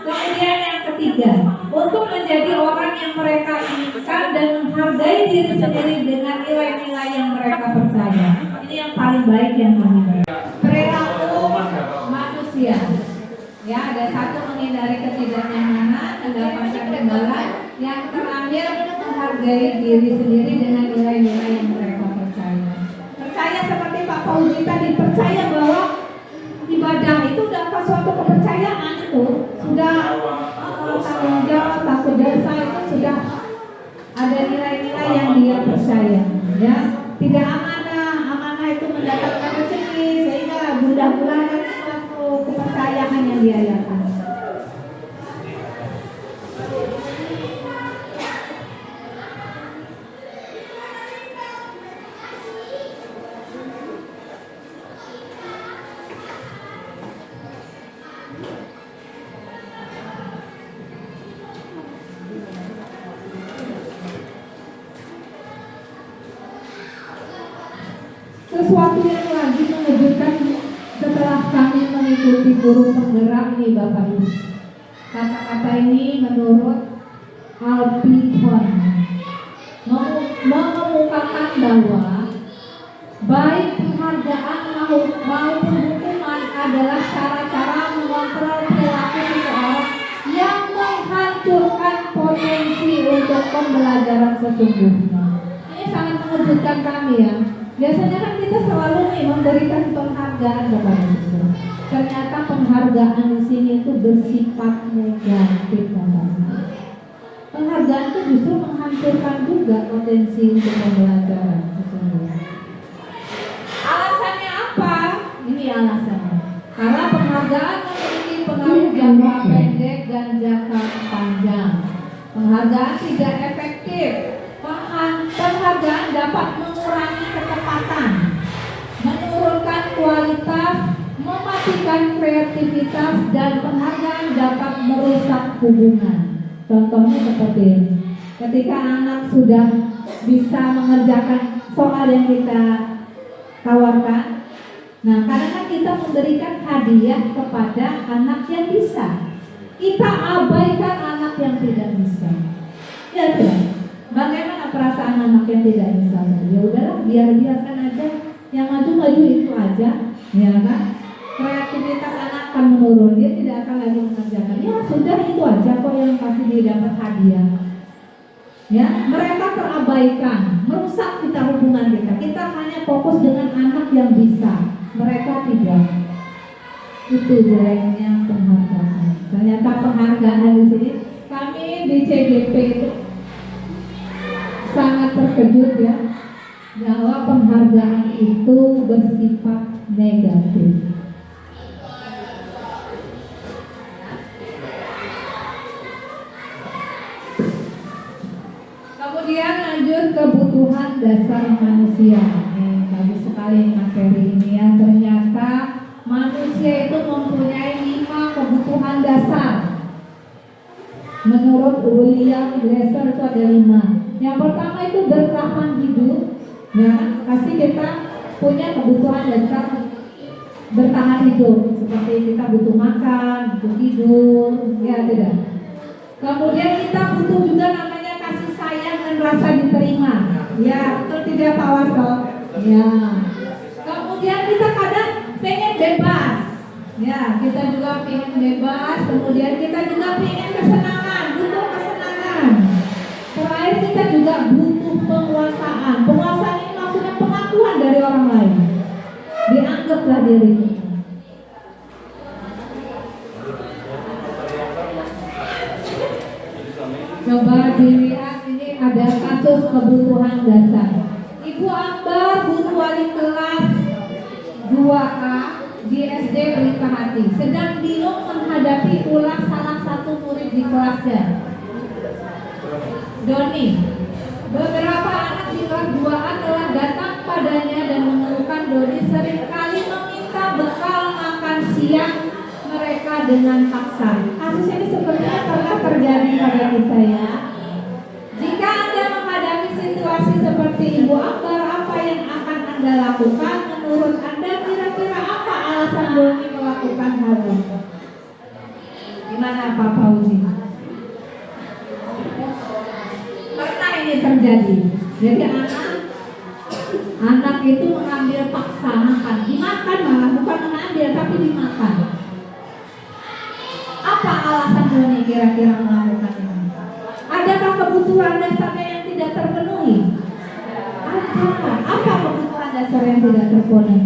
Kemudian yang ketiga, untuk menjadi orang yang mereka inginkan dan menghargai diri sendiri dengan nilai-nilai yang mereka percaya. Ini yang paling baik yang kami baik. Perilaku manusia. Ya, ada 1 menghindari ketidaknyamanan, mendapatkan imbalan. Yang terakhir menghargai menghargai diri sendiri dengan nilai-nilai yang mereka percaya. Percaya seperti Pak Fauzi tadi, percaya bahwa ibadah itu dapat suatu kepercayaan, itu sudah tanggung jawab, takut dosa, itu sudah ada nilai-nilai yang dia percaya, ya. Tidak amanah itu mendatangkan rezeki, sehingga mudah-mudahan suatu kepercayaan yang dia yakini. Sesuatu yang lagi mengejutkan setelah kami mengikuti guru penggerak ini Bapak Ibu. Kata-kata ini menurut Alpihon mengemukakan bahwa baik penghargaan maupun hukuman adalah cara-cara mengontrol perilaku seseorang yang menghancurkan potensi untuk pembelajaran sesungguhnya. Ini sangat mengejutkan kami, ya. Biasanya kan kita selalu memberikan penghargaan kepada seseorang. Ternyata penghargaan di sini itu bersifat negatif, Bapak. Penghargaan itu justru menghancurkan juga potensi untuk pembelajaran sesungguhnya. Alasannya apa? Ini alasannya. Karena penghargaan memiliki pengaruh jangka pendek dan jangka panjang. Penghargaan tidak efektif. Penghargaan dapat mengurangi ketepatan, menurunkan kualitas, mematikan kreativitas, dan penghargaan dapat merusak hubungan. Contohnya seperti ini. Ketika anak sudah bisa mengerjakan soal yang kita tawarkan, nah karena kita memberikan hadiah kepada anak yang bisa, kita abaikan anak yang tidak bisa. Ya tidak. Bagaimana perasaan anak yang tidak bisa? Ya udahlah, biarkan aja, yang maju itu aja, ya kan? Kreativitas anak akan menurun, dia tidak akan lagi mengerjakan. Ya sudah, itu aja kok yang pasti dia dapat hadiah. Ya, mereka terabaikan, merusak kita hubungan kita. Kita hanya fokus dengan anak yang bisa, mereka tidak. Itu jeleknya penghargaan. Ternyata penghargaan di sini, kami di CGP itu sangat terkejut, ya, bahwa penghargaan itu bersifat negatif. Kemudian lanjut kebutuhan dasar manusia. Bagus sekali materi ini, ya. Ternyata manusia itu mempunyai 5 kebutuhan dasar. Menurut William Glasser itu ada 5. Yang pertama itu bertahan hidup, ya. Pasti kita punya kebutuhan dasar bertahan hidup, seperti kita butuh makan, butuh tidur, ya tidak. Kemudian kita butuh juga namanya kasih sayang dan rasa diterima, ya, betul tidak Pak Wasto? Ya. Kemudian kita kadang pengen bebas, ya, kita juga pengen bebas. Kemudian kita juga pengen kesenangan, butuh kesenangan. Terakhir kita juga butuh penguasaan. Penguasaan ini maksudnya pengakuan dari orang lain. Dianggaplah diri kita. Coba dilihat, ini ada kasus kebutuhan dasar. Ibu Ambar butuh wali kelas 2A di SD Pelita Hati. Sedang bingung menghadapi ulah salah satu murid di kelasnya, Doni. Beberapa anak di kelas 2A telah datang padanya dan mengeluhkan Doni seringkali meminta bekal makan siang mereka dengan paksa. Kasus ini sepertinya pernah terjadi pada kita, ya. Jika Anda menghadapi situasi seperti Ibu Ambar, apa yang akan Anda lakukan? Menurut Anda kira-kira apa alasan Doni melakukan hal itu? Gimana Pak Fauzi? Pernah ini terjadi. Jadi anak itu mengambil paksa makan, dimakan malah, bukan mengambil tapi dimakan. Apa alasan Doni kira-kira melakukan ini? Adakah kebutuhan dasarnya yang tidak tidak terpenuhi? Ada. Apa kebutuhan dasar yang tidak terpenuhi?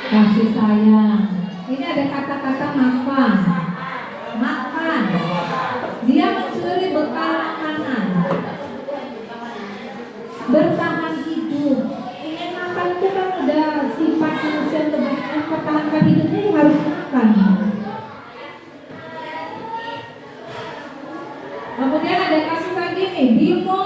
Kasih sayang. Ini ada kata-kata makan. Makan. Dia mencuri bekal makanan. Bertahan hidup. Ingin makan itu kan udah sifat manusia untuk mempertahankan hidupnya, harus makan. Kemudian ada kasus lagi nih, Bimo,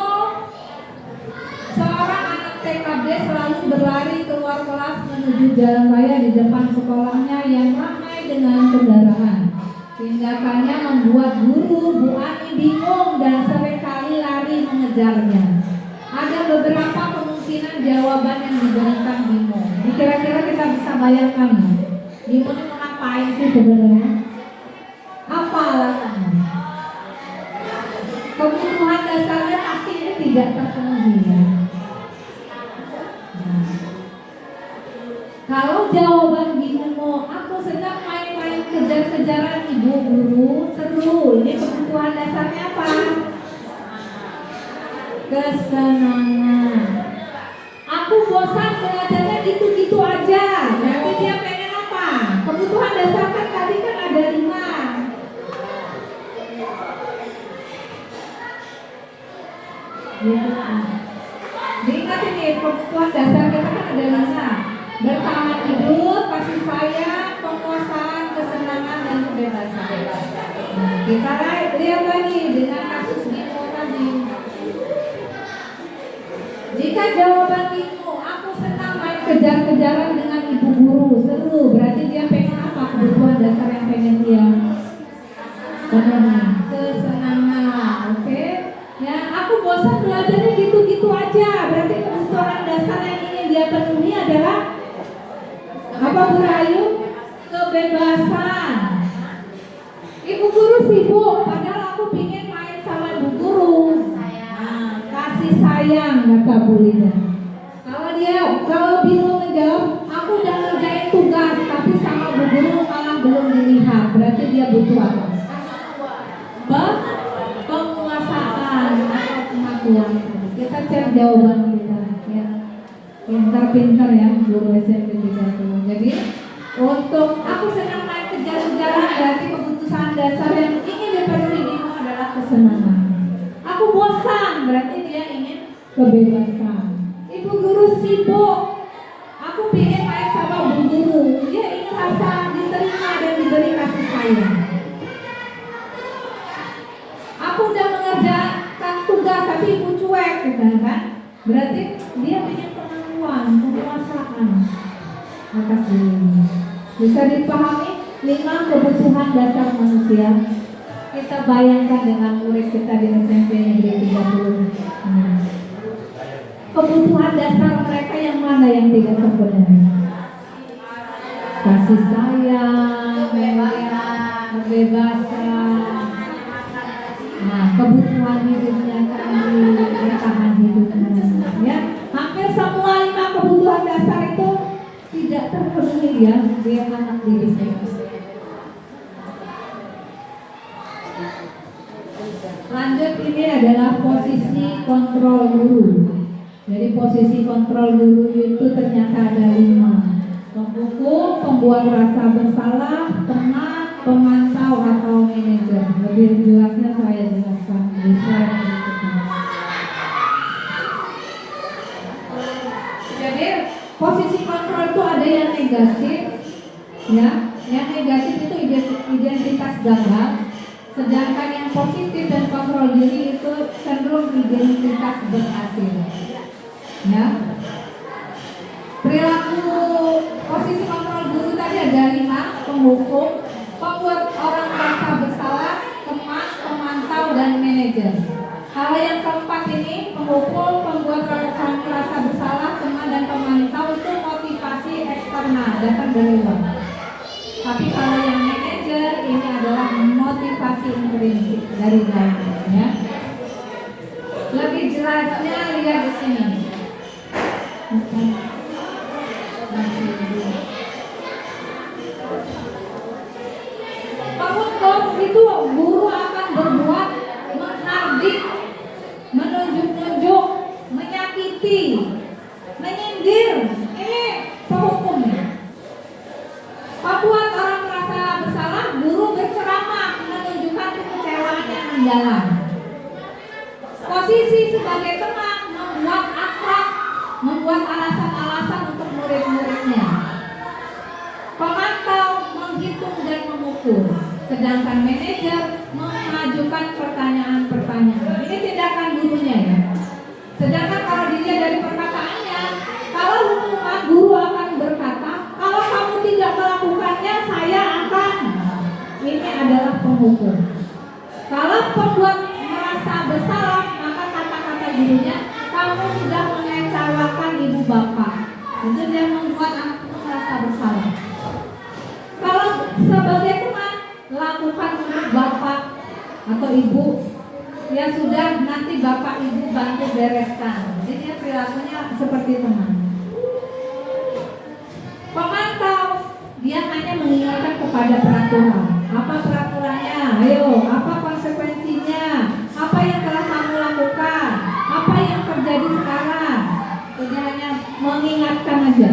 seorang anak TKB selalu berlari keluar kelas menuju jalan raya di depan sekolahnya yang ramai dengan kendaraan. Tindakannya membuat guru Bu Ani bingung dan seringkali lari mengejarnya. Ada beberapa kemungkinan jawaban yang diberikan Bimo. Ini kira-kira kita bisa bayangkan ya? Bimo ini mau ngapain sih sebenarnya? Apa alasannya? Kebutuhan dasarnya pasti ini tidak terpenuhi ya. Nah, kalau jawaban Bimo, aku sedang main-main kejar-kejaran ibu guru, seru. Ini kebutuhan dasarnya apa? Kesenangan. Aku bosan belajarnya gitu-gitu aja. Berarti dia pengen apa? Kebutuhan dasar kan tadi kan ada 5. Diingat ini kebutuhan dasar kita kan ada 5. Bertahan hidup, kasih sayang, penguasaan, kesenangan, dan kebebasan. Nah, kita lihat lagi dengan kasus Bimo tadi. Jika jawaban Bimo, aku senang main kejar-kejaran dengan ibu guru, seru. Berarti dia pengen apa? Kebutuhan dasar yang pengen dia kesenangan. Oke? Ya, aku bosan belajarnya gitu-gitu aja. Berarti kebutuhan dasar yang ingin dia penuhi adalah apa, Bu Rayu? Kebebasan. Ibu guru sibuk, padahal aku pingin main sama ibu guru. Nah, kasih sayang kata Bu Lina. Kalau Bimo menjawab, aku udah ngerjain tugas, tapi sama bu guru malah belum dilihat. Berarti dia butuh apa? Penguasaan atau pengakuan. Kita cek jawaban kita ya. Pintar-pintar ya guru SMP 30. Jadi untuk aku senang main kejar-kejaran, berarti kebutuhan dasar yang ingin dipenuhi Bimo adalah kesenangan. Aku bosan, berarti dia ingin kebebasan. Ibu guru sibuk, aku ingin main sama bu guru. Dia ingin rasa diterima dan diberi kasih sayang. Aku udah mengerjakan tugas tapi ibu cuek, gitu kan? Berarti dia ingin pengakuan, penguasaan atas dirinya. Bisa dipahami 5 kebutuhan dasar manusia. Kita bayangkan dengan murid kita di SMP Negeri 30. Kebutuhan dasar mereka yang mana yang tidak terpenuhi? Kasih sayang, kebebasan. Nah, kebutuhan hidupnya tadi, bertahan hidupnya. Ya, hampir semua 5 kebutuhan dasar itu tidak terpenuhi ya di anak didik saya. Lanjut, ini adalah posisi kontrol guru. Jadi posisi kontrol guru itu ternyata ada 5. Penghukum, pembuat rasa bersalah, teman, pemantau atau manajer. Lebih jelasnya saya jelaskan di slide berikutnya. Jadi posisi kontrol itu ada yang negatif, ya. Yang negatif itu identitas gagal. Sedangkan yang positif dan kontrol diri itu cenderung identitas berhasil. Ya. Perilaku posisi kontrol guru tadi ada 5, penghukum, pembuat orang merasa bersalah, teman, pemantau, dan manajer. Hal yang keempat ini, penghukum, pembuat orang merasa bersalah, teman, dan pemantau itu motivasi eksternal, datang dari luar. Tapi kalau yang manajer ini adalah motivasi intrinsik dari dalam, ya. Lebih jelasnya lihat di sini. Penghukum itu guru akan berbuat menghargai Membuat orang merasa bersalah, guru berceramah menunjukkan kekecewaan yang mendalam. Posisi sebagai teman membuat akrab, membuat alasan-alasan untuk murid-muridnya. Pemantau menghitung dan mengukur, sedangkan manajer mengajukan pertanyaan-pertanyaan. Ini tindakan gurunya ya. Sedangkan kalau dilihat dari perkataannya, kalau hukuman guru akan berkata, kalau kamu tidak melakukannya, saya akan. Ini adalah penghukum. Kalau pembuat merasa bersalah, maka kata-kata gurunya, kamu sudah mengecewakan ibu bapak. Itu dia membuat anak merasa bersalah. Kalau sebagai teman, lakukan untuk bapak atau ibu, ya sudah, nanti bapak ibu bantu bereskan. Jadi dia perilakunya seperti teman. Pemantau, dia hanya mengingatkan kepada peraturan. Apa peraturannya? Ayo, apa konsekuensinya? Apa yang telah kamu lakukan? Apa yang terjadi sekarang? Dia hanya mengingatkan aja.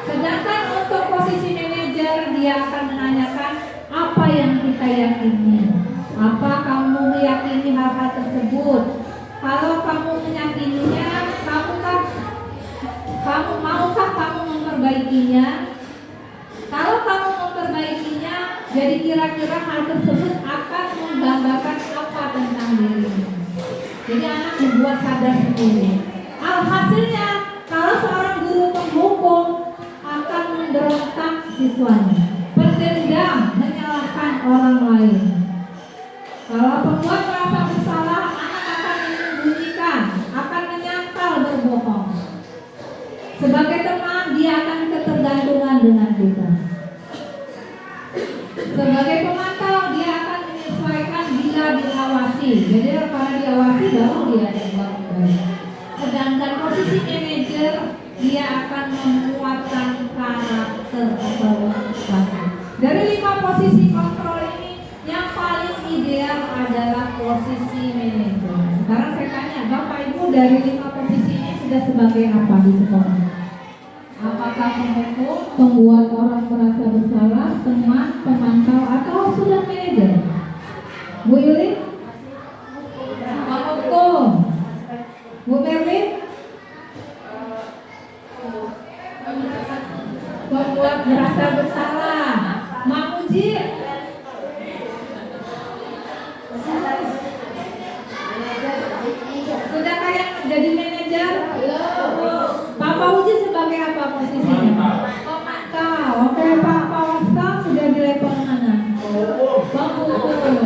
Sedangkan untuk posisi manajer, dia akan menanyakan apa yang kita yakini. Apa kamu meyakini hal-hal tersebut? Kalau kamu meyakininya, maukah kamu memperbaikinya? Kalau kamu memperbaikinya, jadi kira-kira hal tersebut akan menggambarkan apa tentang dirimu. Jadi anak dibuat sadar sendiri. Alhasilnya, kalau seorang guru penghukum akan memberontak siswanya, berdendam, menyalahkan orang lain. Kalau pembuat merasa bersalah, anak akan menyembunyikan, akan menyangkal berbohong. Sebagai teman, dia akan ketergantungan dengan kita. Sebagai pemantau, dia akan menyesuaikan bila diawasi. Jadi kalau diawasi, baru dia berbuat baik. Sedangkan posisi manajer, dia akan menguatkan karakter atau watak. Dari 5 posisi kontrol ini, yang paling ideal adalah posisi manajer. Sekarang saya tanya, Bapak Ibu dari 5 posisi ini sudah sebagai apa di sekolah? Apakah penghukum, pembuat orang merasa bersalah, teman, pemantau, atau sudah manajer? Bu Yuli? Penghukum. Bu Merlin? Pembuat merasa bersalah. Mak Uji? Sudah kayak jadi manajer? Papa Uji sebagai apa posisinya? Pemantau. Oke, Pak Wasta sudah di level mana? Penghukum.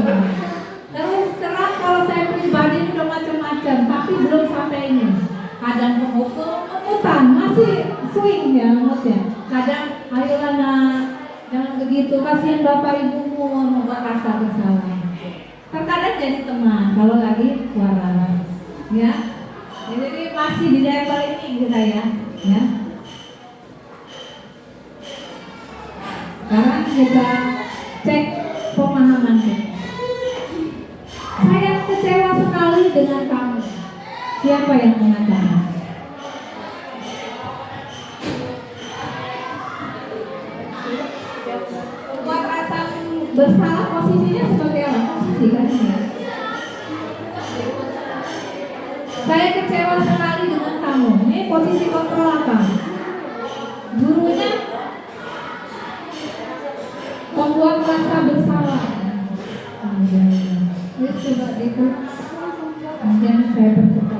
Terus terang kalau saya pribadi udah macam-macam, tapi belum sampai ini. Kadang penghukum, pengutan masih swing ya ya. Kadang ayolah nak, jangan begitu, kasihan bapak ibumu membuat rasa bersalah. Terkadang jadi teman kalau lagi waras, ya. Jadi masih di level ini kita ya. Sekarang kita cek pemahaman kita. Saya kecewa sekali dengan kamu. Siapa yang mengatakan? Buat rasa bersalah posisinya sebagai apa? Posisi kan ya. Saya kecewa sekali dengan kamu. Ini posisi kontrol apa? Gurunya membuat rasa bersalah. Ini coba itu. Kemudian saya berkata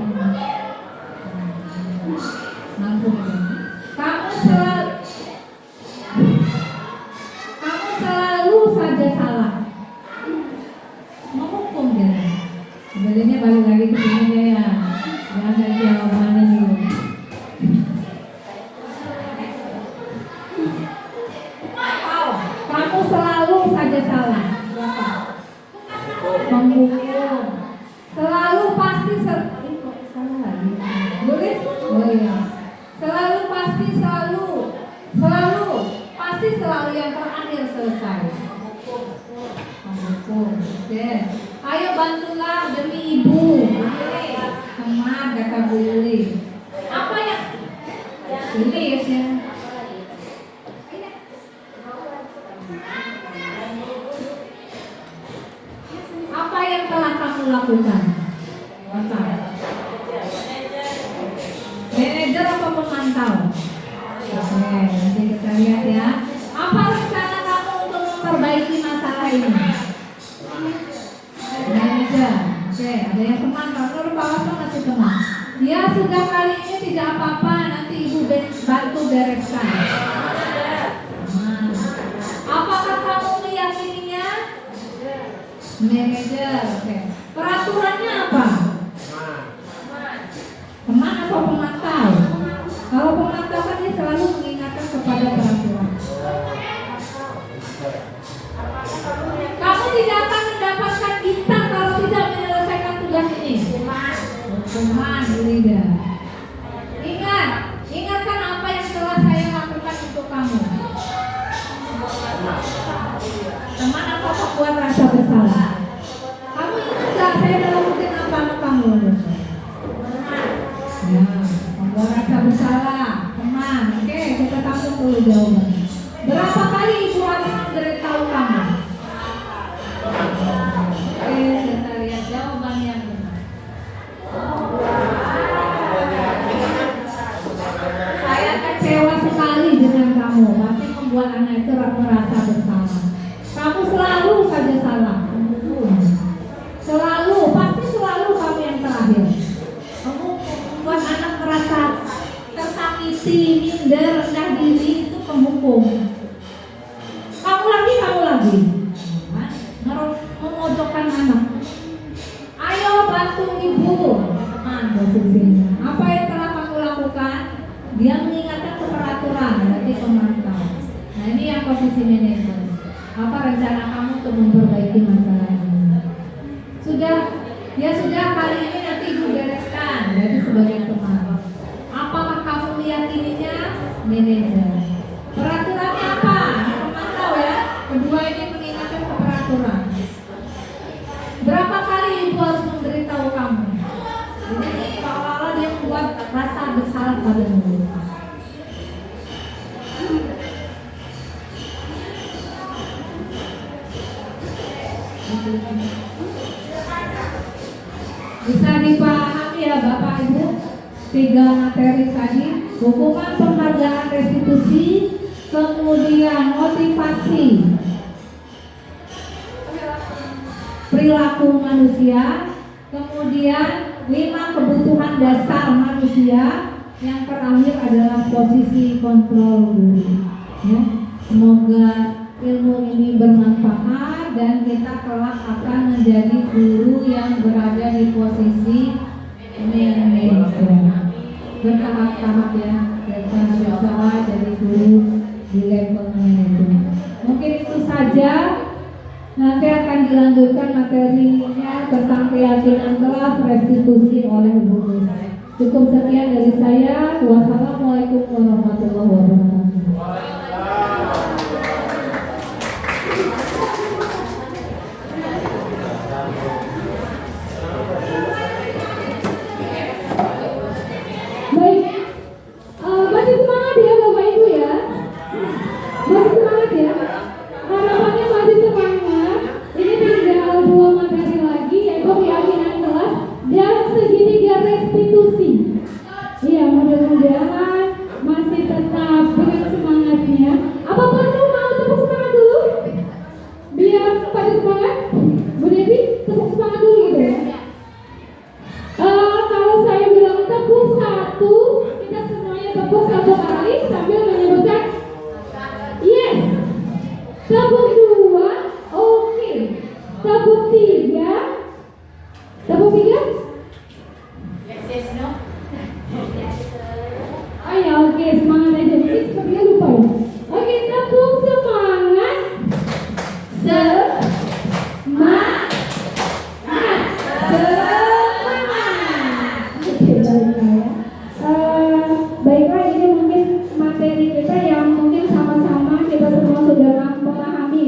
langsung kamu selalu saja salah. Menghukum dia. Sebenarnya balik lagi ke sini ya. Jangan jawabannya dulu. Kamu selalu saja salah. Menghukum. Selalu pasti salah lagi. Boleh? Oh iya. Selalu pasti selalu pasti selalu yang terakhir selesai. Menghukum. Oke. Ayo bantulah demi ibu. Teman kata Bu Yuli. Apa yang tulis ya? lakukan? Apa? Manajer apa pemantau? Oke, nanti kita lihat ya. Apa rencana kamu untuk memperbaiki masalah ini? Manajer. Oke, ada yang pemantau. Menurut Pak Wasto masih teman. Ya sudah, kali ini tidak apa-apa. Nanti Ibu bantu bereskan. Apakah kamu meyakininya? Manajer. Oke. Peraturannya apa? Teman apa pemantau? Kalau pemantau kan dia selalu mengingatkan kepada peraturan. Kamu tidak akan mendapatkan bintang kalau tidak menyelesaikan tugas ini. Hukuman, leader. Ingatkan apa yang telah saya lakukan untuk kamu. Teman apa membuat rasa bersalah? Kamu ingat gak saya melakukan apa sama kamu? Ya, membuat rasa bersalah, teman. Oke, kita tampung dulu jawabannya. Berapa kali ibu harus memberitahu kamu? Oke, kita lihat jawaban yang benar. Saya kecewa sekali dengan kamu. Masih membuat anak itu merasa bersalah. Kamu selalu saja salah. Selalu, pasti selalu kamu yang terakhir. Kamu membuat anak merasa tersakiti, minder, rendah diri, itu penghukum. Kamu lagi. Memojokkan anak. Ayo bantu ibu. Posisinya. Apa yang telah kamu lakukan? Dia mengingatkan ke peraturan, berarti pemantau. Nah ini yang posisi manajer. Apa rencana kamu untuk memperbaiki masalah ini? Sudah, kali ini nanti ibu bereskan. Berarti sebagai pemantau. Apakah kamu meyakininya? Manajer. Peraturannya apa? Pemantau ya. Kedua ini mengingatkan ke peraturan. Berapa kali ibu harus memberitahu kamu? Jadi seolah-olah dia membuat rasa bersalah padamu. Bisa dipahami ya Bapak Ibu, 3 materi tadi: hukuman, penghargaan, restitusi, kemudian motivasi, perilaku manusia, kemudian 5 kebutuhan dasar manusia, yang terakhir adalah posisi kontrol guru. Ya, semoga ilmu ini bermanfaat dan kita kelak akan menjadi guru yang berada di posisi manajer. Bertahap-tahap ya, kita berusaha jadi guru di level manajer. Mungkin itu saja. Nanti akan dilanjutkan materinya tentang keyakinan kelas restitusi oleh guru. Cukup sekian dari saya. Wassalamualaikum warahmatullahi wabarakatuh. Baik, masih semangat ya Bapak Ibu ya? Masih semangat ya? Harapannya masih semangat. Ini tinggal 2 materi lagi, yaitu keyakinan kelas dan segitiga restitusi. Iya, mudah-mudahan masih tetap dengan semangatnya. Apa perlu mau tepuk semangat dulu? Biar pada semangat. Bu Devi, tepuk semangat dulu gitu ya. Kalau saya bilang tepuk 1, kita semuanya tepuk 1 kali sambil menyebutkan yes. Tepuk 2, oke. Tepuk 3. Tepuk 3? Yes, no. Oh ya, oke, semangat aja. Mungkin sepertinya lupa ya. Oke, tepuk semangat. Semangat. Baiklah, ini mungkin materi kita yang mungkin sama-sama kita semua sudah memahami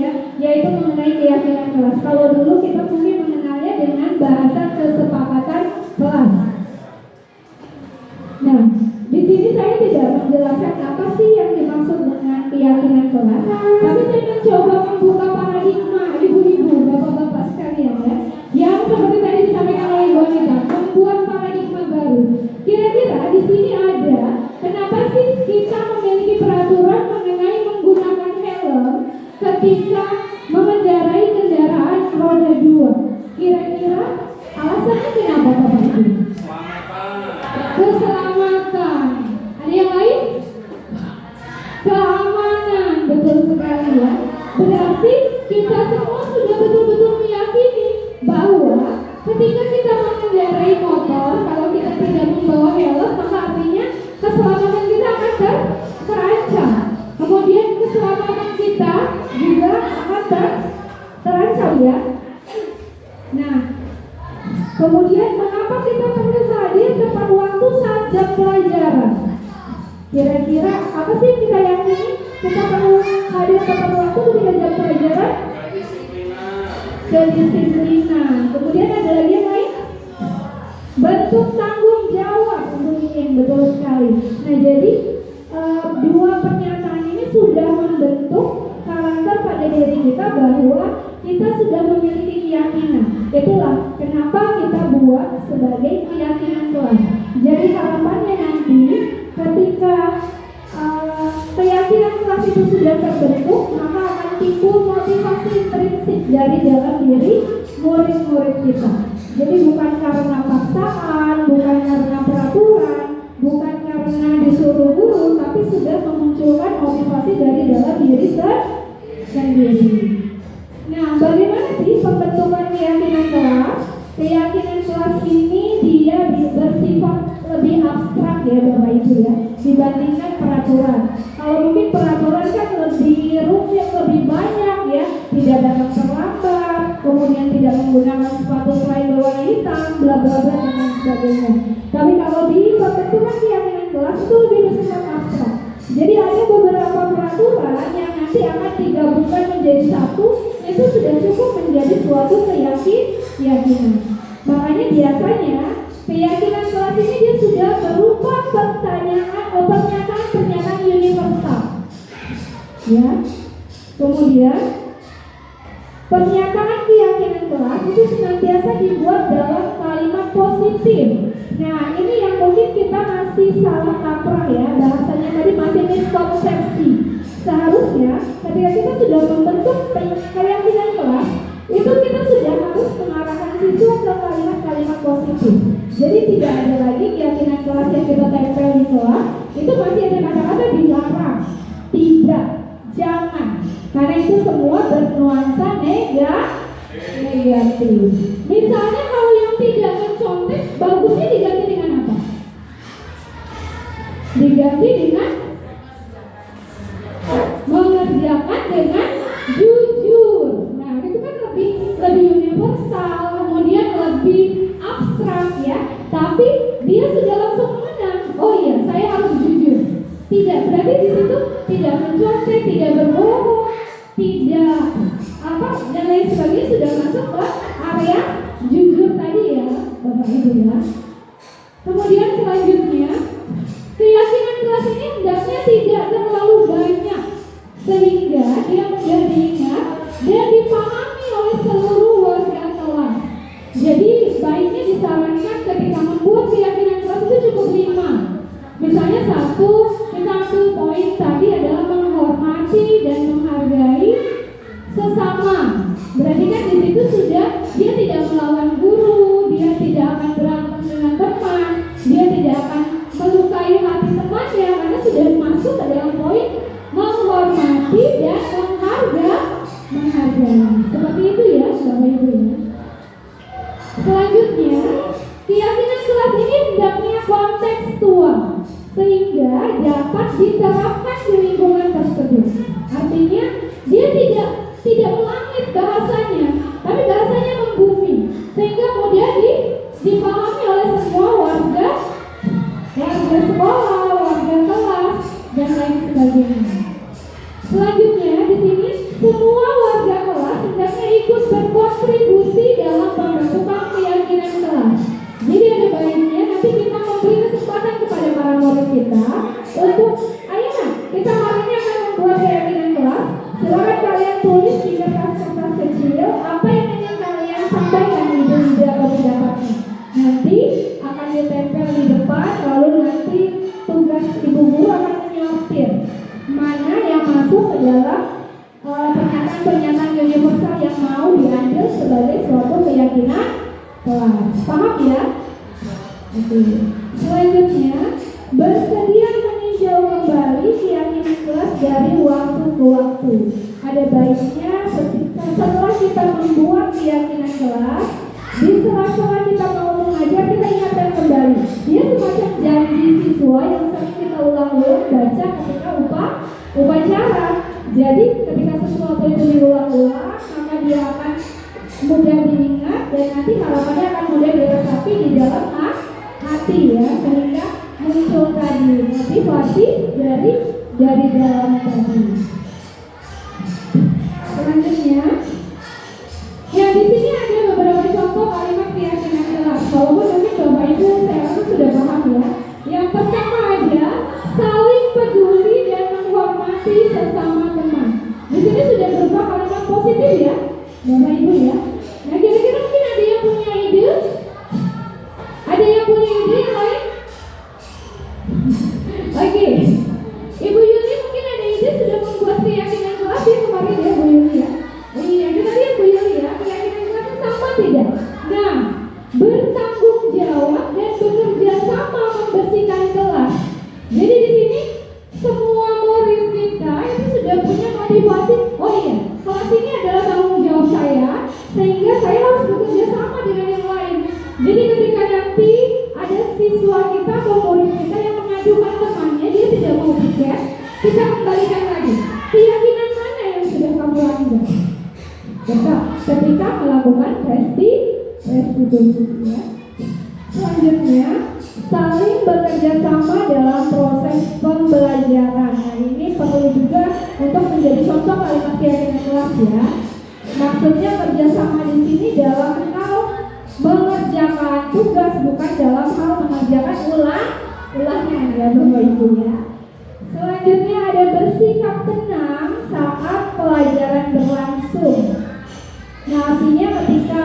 ketika mengendarai kendaraan roda 2? Kira-kira alasannya kenapa Bapak Ibu? Keselamatan. Ada yang lain? Keamanan, betul sekali ya. Berarti kita semua sudah betul-betul meyakini bahwa ketika kita mengendarai motor, kalau kita tidak membawa helm, maka artinya keselamatan kita akan terancam. Kemudian keselamatan kita juga akan terancam ya. Nah, kemudian mengapa kita perlu hadir tepat waktu saat jam pelajaran? Kira-kira apa sih yang kita yakini? Kita perlu hadir tepat waktu ketika jam pelajaran? Kedisiplinan. Kemudian ada lagi yang lain? Bentuk tanggung jawab. Tentunya yang betul sekali. Nah, jadi dua pernyataan ini sudah membentuk karakter pada diri kita bahwa kita sudah memiliki keyakinan. Itulah kenapa kita buat sebagai keyakinan kelas. Jadi harapannya nanti ketika keyakinan kelas itu sudah terbentuk, maka akan timbul motivasi intrinsik dari dalam diri murid-murid kita. Jadi bukan karena paksaan, bukan karena peraturan, bukan karena disuruh guru, tapi sudah memunculkan motivasi dari dalam diri sendiri. Nah, bagaimana sih pembentukan keyakinan kelas? Keyakinan kelas ini dia bersifat lebih abstrak ya Bapak Ibu ya, dibandingkan peraturan. Kalau mungkin peraturan kan lebih rumit, lebih banyak ya, tidak datang terlambat, kemudian tidak menggunakan sepatu selain berwarna hitam, bla bla bla dan lain sebagainya. Tapi kalau di pembentukan keyakinan kelas itu lebih bersifat abstrak. Jadi ada beberapa peraturan yang nanti akan digabungkan menjadi satu, itu sudah cukup menjadi suatu keyakinan. Makanya biasanya keyakinan kelas ini dia sudah berupa pernyataan universal. Ya. Kemudian pernyataan keyakinan kelas itu senantiasa dibuat dalam kalimat positif. Nah, ini yang mungkin kita masih salah kaprah ya, bahasanya tadi masih miskonsepsi. Seharusnya ketika kita sudah membentuk keyakinan kelas, itu kita sudah harus mengarahkan siswa ke kalimat-kalimat positif. Jadi tidak ada lagi keyakinan kelas yang kita tempel di kelas, itu masih ada kata-kata dilarang, tidak, jangan. Karena itu semua bernuansa negatif. Misalnya kalau yang tidak mencontek, bagusnya diganti dengan apa? Diganti dengan mengerjakan dengan jujur. Nah, itu kan lebih universal, kemudian lebih abstrak ya. Tapi dia sudah langsung mengenang. Oh iya, saya harus jujur. Tidak, berarti di situ tidak mencontek, tidak berbohong, tidak dan lain sebagainya sudah masuk ke area jujur tadi ya, Bapak Ibu ya. Kemudian selanjutnya, keyakinan kelas ini hendaknya tidak terlalu banyak sehingga dia mudah diingat dan dipahami oleh seluruh warga kelas. Jadi baiknya disarankan ketika membuat keyakinan kelas itu cukup 5. Misalnya 1, kita ambil poin tadi adalah menghormati dan menghargai sesama. Berarti kan di situ sudah dia tidak melawan guru, dia tidak akan berantem dengan teman, dia tidak akan melukai hati temannya karena sudah masuk ke dalam poin menghormati dan menghargai. Seperti itu ya, Bapak Ibu ya. Selanjutnya, keyakinan kelas ini hendaknya kontekstual sehingga dapat diterapkan di lingkungan tersebut. Artinya dia tidak melangit bahasanya, tapi bahasanya membumi sehingga kemudian dipahami oleh semua warga sekolah, warga kelas dan lain sebagainya. Selanjutnya di sini semua warga kelas hendaknya ikut berkontribusi dalam pembentukan keyakinan kelas. Jadi ada baiknya nanti kita memberi kesempatan kepada para murid kita untuk ayo kita hari ini akan membuat keyakinan kelas. Silakan kalian tulis di kertas-kertas kecil apa yang ingin kalian sampaikan ide-ide atau pendapatnya. Nanti akan ditempel di depan, lalu nanti tugas ibu guru akan menyortir mana yang masuk ke dalam pernyataan pernyataan universal yang mau diambil sebagai suatu keyakinan kelas. Paham ya? Oke. Selanjutnya, bersedia meninjau kembali keyakinan kelas dari waktu ke waktu. Ada baiknya setelah kita membuat keyakinan kelas, di sela-sela kita mau mengajar, kita ingatkan kembali. Dia semacam janji siswa yang sering kita ulang-ulang baca ketika upacara. Jadi ketika sesuatu itu diulang-ulang, maka dia akan mudah diingat dan nanti harapannya akan mudah diresapi di dalam hati ya, sehingga muncul tadi motivasi dari dalam tadi. Selanjutnya, ya di sini ada beberapa contoh kalimat keyakinan kelas. Walaupun mungkin Bapak Ibu saya rasa sudah paham ya. Yang pertama ada saling peduli dan menghormati sesama teman. Di sini sudah berupa kalimat positif ya, Bapak Ibu ya. Nah kira-kira mungkin ada yang punya ide? Ada yang punya ide yang lain? Oke, Ibu Yuli mungkin ada ide sudah membuat keyakinan kelas ya kemarin ya Bu Yuli ya. Iya, kita lihat Bu Yuli ya, keyakinan kelasnya sama tidak? Nah, bertanggung jawab dan bekerja sama membersihkan kelas. Jadi di sini semua murid kita itu sudah punya motivasi. Oh iya, kelas ini adalah tanggung jawab saya, sehingga saya harus bekerja sama dengan yang lain. Jadi ketika nanti ada siswa kita atau murid kita yang mengajukan temannya, dia tidak mau tiket, kita kembalikan lagi. Keyakinan mana yang sudah kamu lakukan? Ketika melakukan restitusi ya. Selanjutnya, saling bekerja sama dalam proses pembelajaran. Nah ini perlu juga untuk menjadi contoh kalimat keyakinan kelas ya. Maksudnya kerjasama di sini dalam hal mengerjakan tugas, bukan dalam hal mengerjakan ulangnya ya Bapak Ibu ya. Selanjutnya ada bersikap tenang saat pelajaran berlangsung. Nah artinya ketika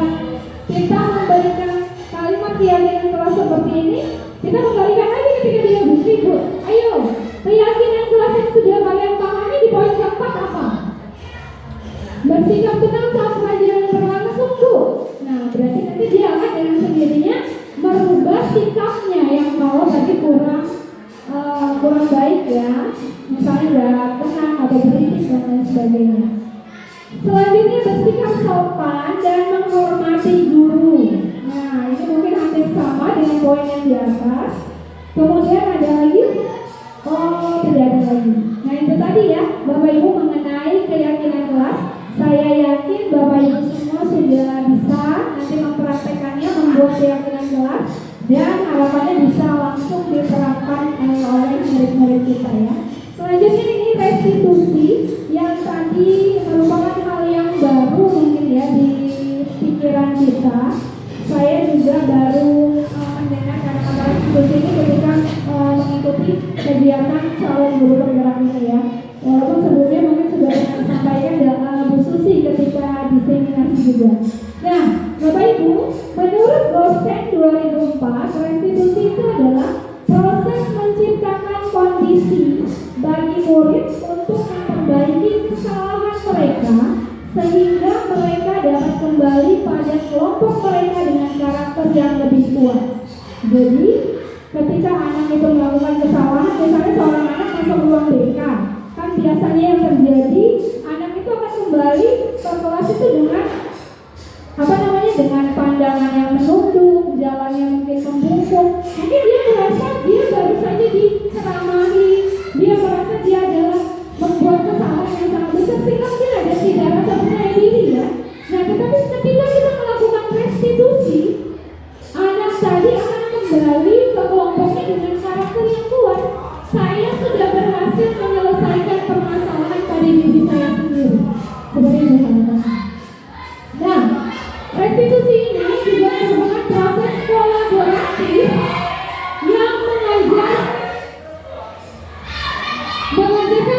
kita memberikan kalimat keyakinan kelas seperti ini, kita kembalikan lagi ketika dia Bu. Ayo, keyakinan kelas yang sudah kalian pahami di poin keempat apa? Bersikap tenang saat pelajaran berlangsung Bu. Nah berarti nanti dia akan dengan sendirinya merubah sikapnya yang kalau tadi kurang baik ya, misalnya nggak tenang atau berisik dan lain sebagainya. Selanjutnya bersikap sopan dan menghormati guru. Nah ini mungkin hampir sama dengan poin yang di atas. Kemudian ada lagi, oh tidak ada lagi. Nah itu tadi ya Bapak Ibu mengenai keyakinan kelas. Saya yakin Bapak Ibu semua sudah bisa nanti mempraktekannya, membuat keyakinan kelas, dan harapannya bisa langsung diterapkan oleh murid-murid kita ya. Selanjutnya ini restitusi yang tadi merupakan hal yang baru mungkin ya di pikiran kita. Saya juga baru mendengar kata-kata restitusi ini ketika mengikuti kegiatan calon guru penggerak ini ya. Walaupun sebelumnya mungkin sudah disampaikan Bu Susi ketika diseminasi juga. Nah, Bapak Ibu, menurut Gosen 2004, restitusi itu adalah proses menciptakan kondisi bagi murid untuk memperbaiki kesalahan mereka sehingga mereka dapat kembali pada kelompok mereka dengan karakter yang lebih kuat. Jadi, ketika anak itu melakukan kesalahan, misalnya seorang anak masuk ruang BK, kan biasanya yang terjadi anak itu akan kembali ke kelas itu dengan dengan pandangan yang menunduk, jalan yang mungkin membungkuk. Mungkin dia merasa dia baru saja diceramahi, dia merasa dia adalah membuat kesalahan yang sangat besar sehingga mungkin ada tidak rasa percaya diri ya. Nah tetapi ketika kita melakukan restitusi, anak tadi akan kembali ke kelompoknya dengan karakter yang kuat. Saya sudah berhasil menyelesaikan permasalahan pada diri saya sendiri. Seperti itu. Nah, restitusi ini juga merupakan proses kolaboratif yang mengajarkan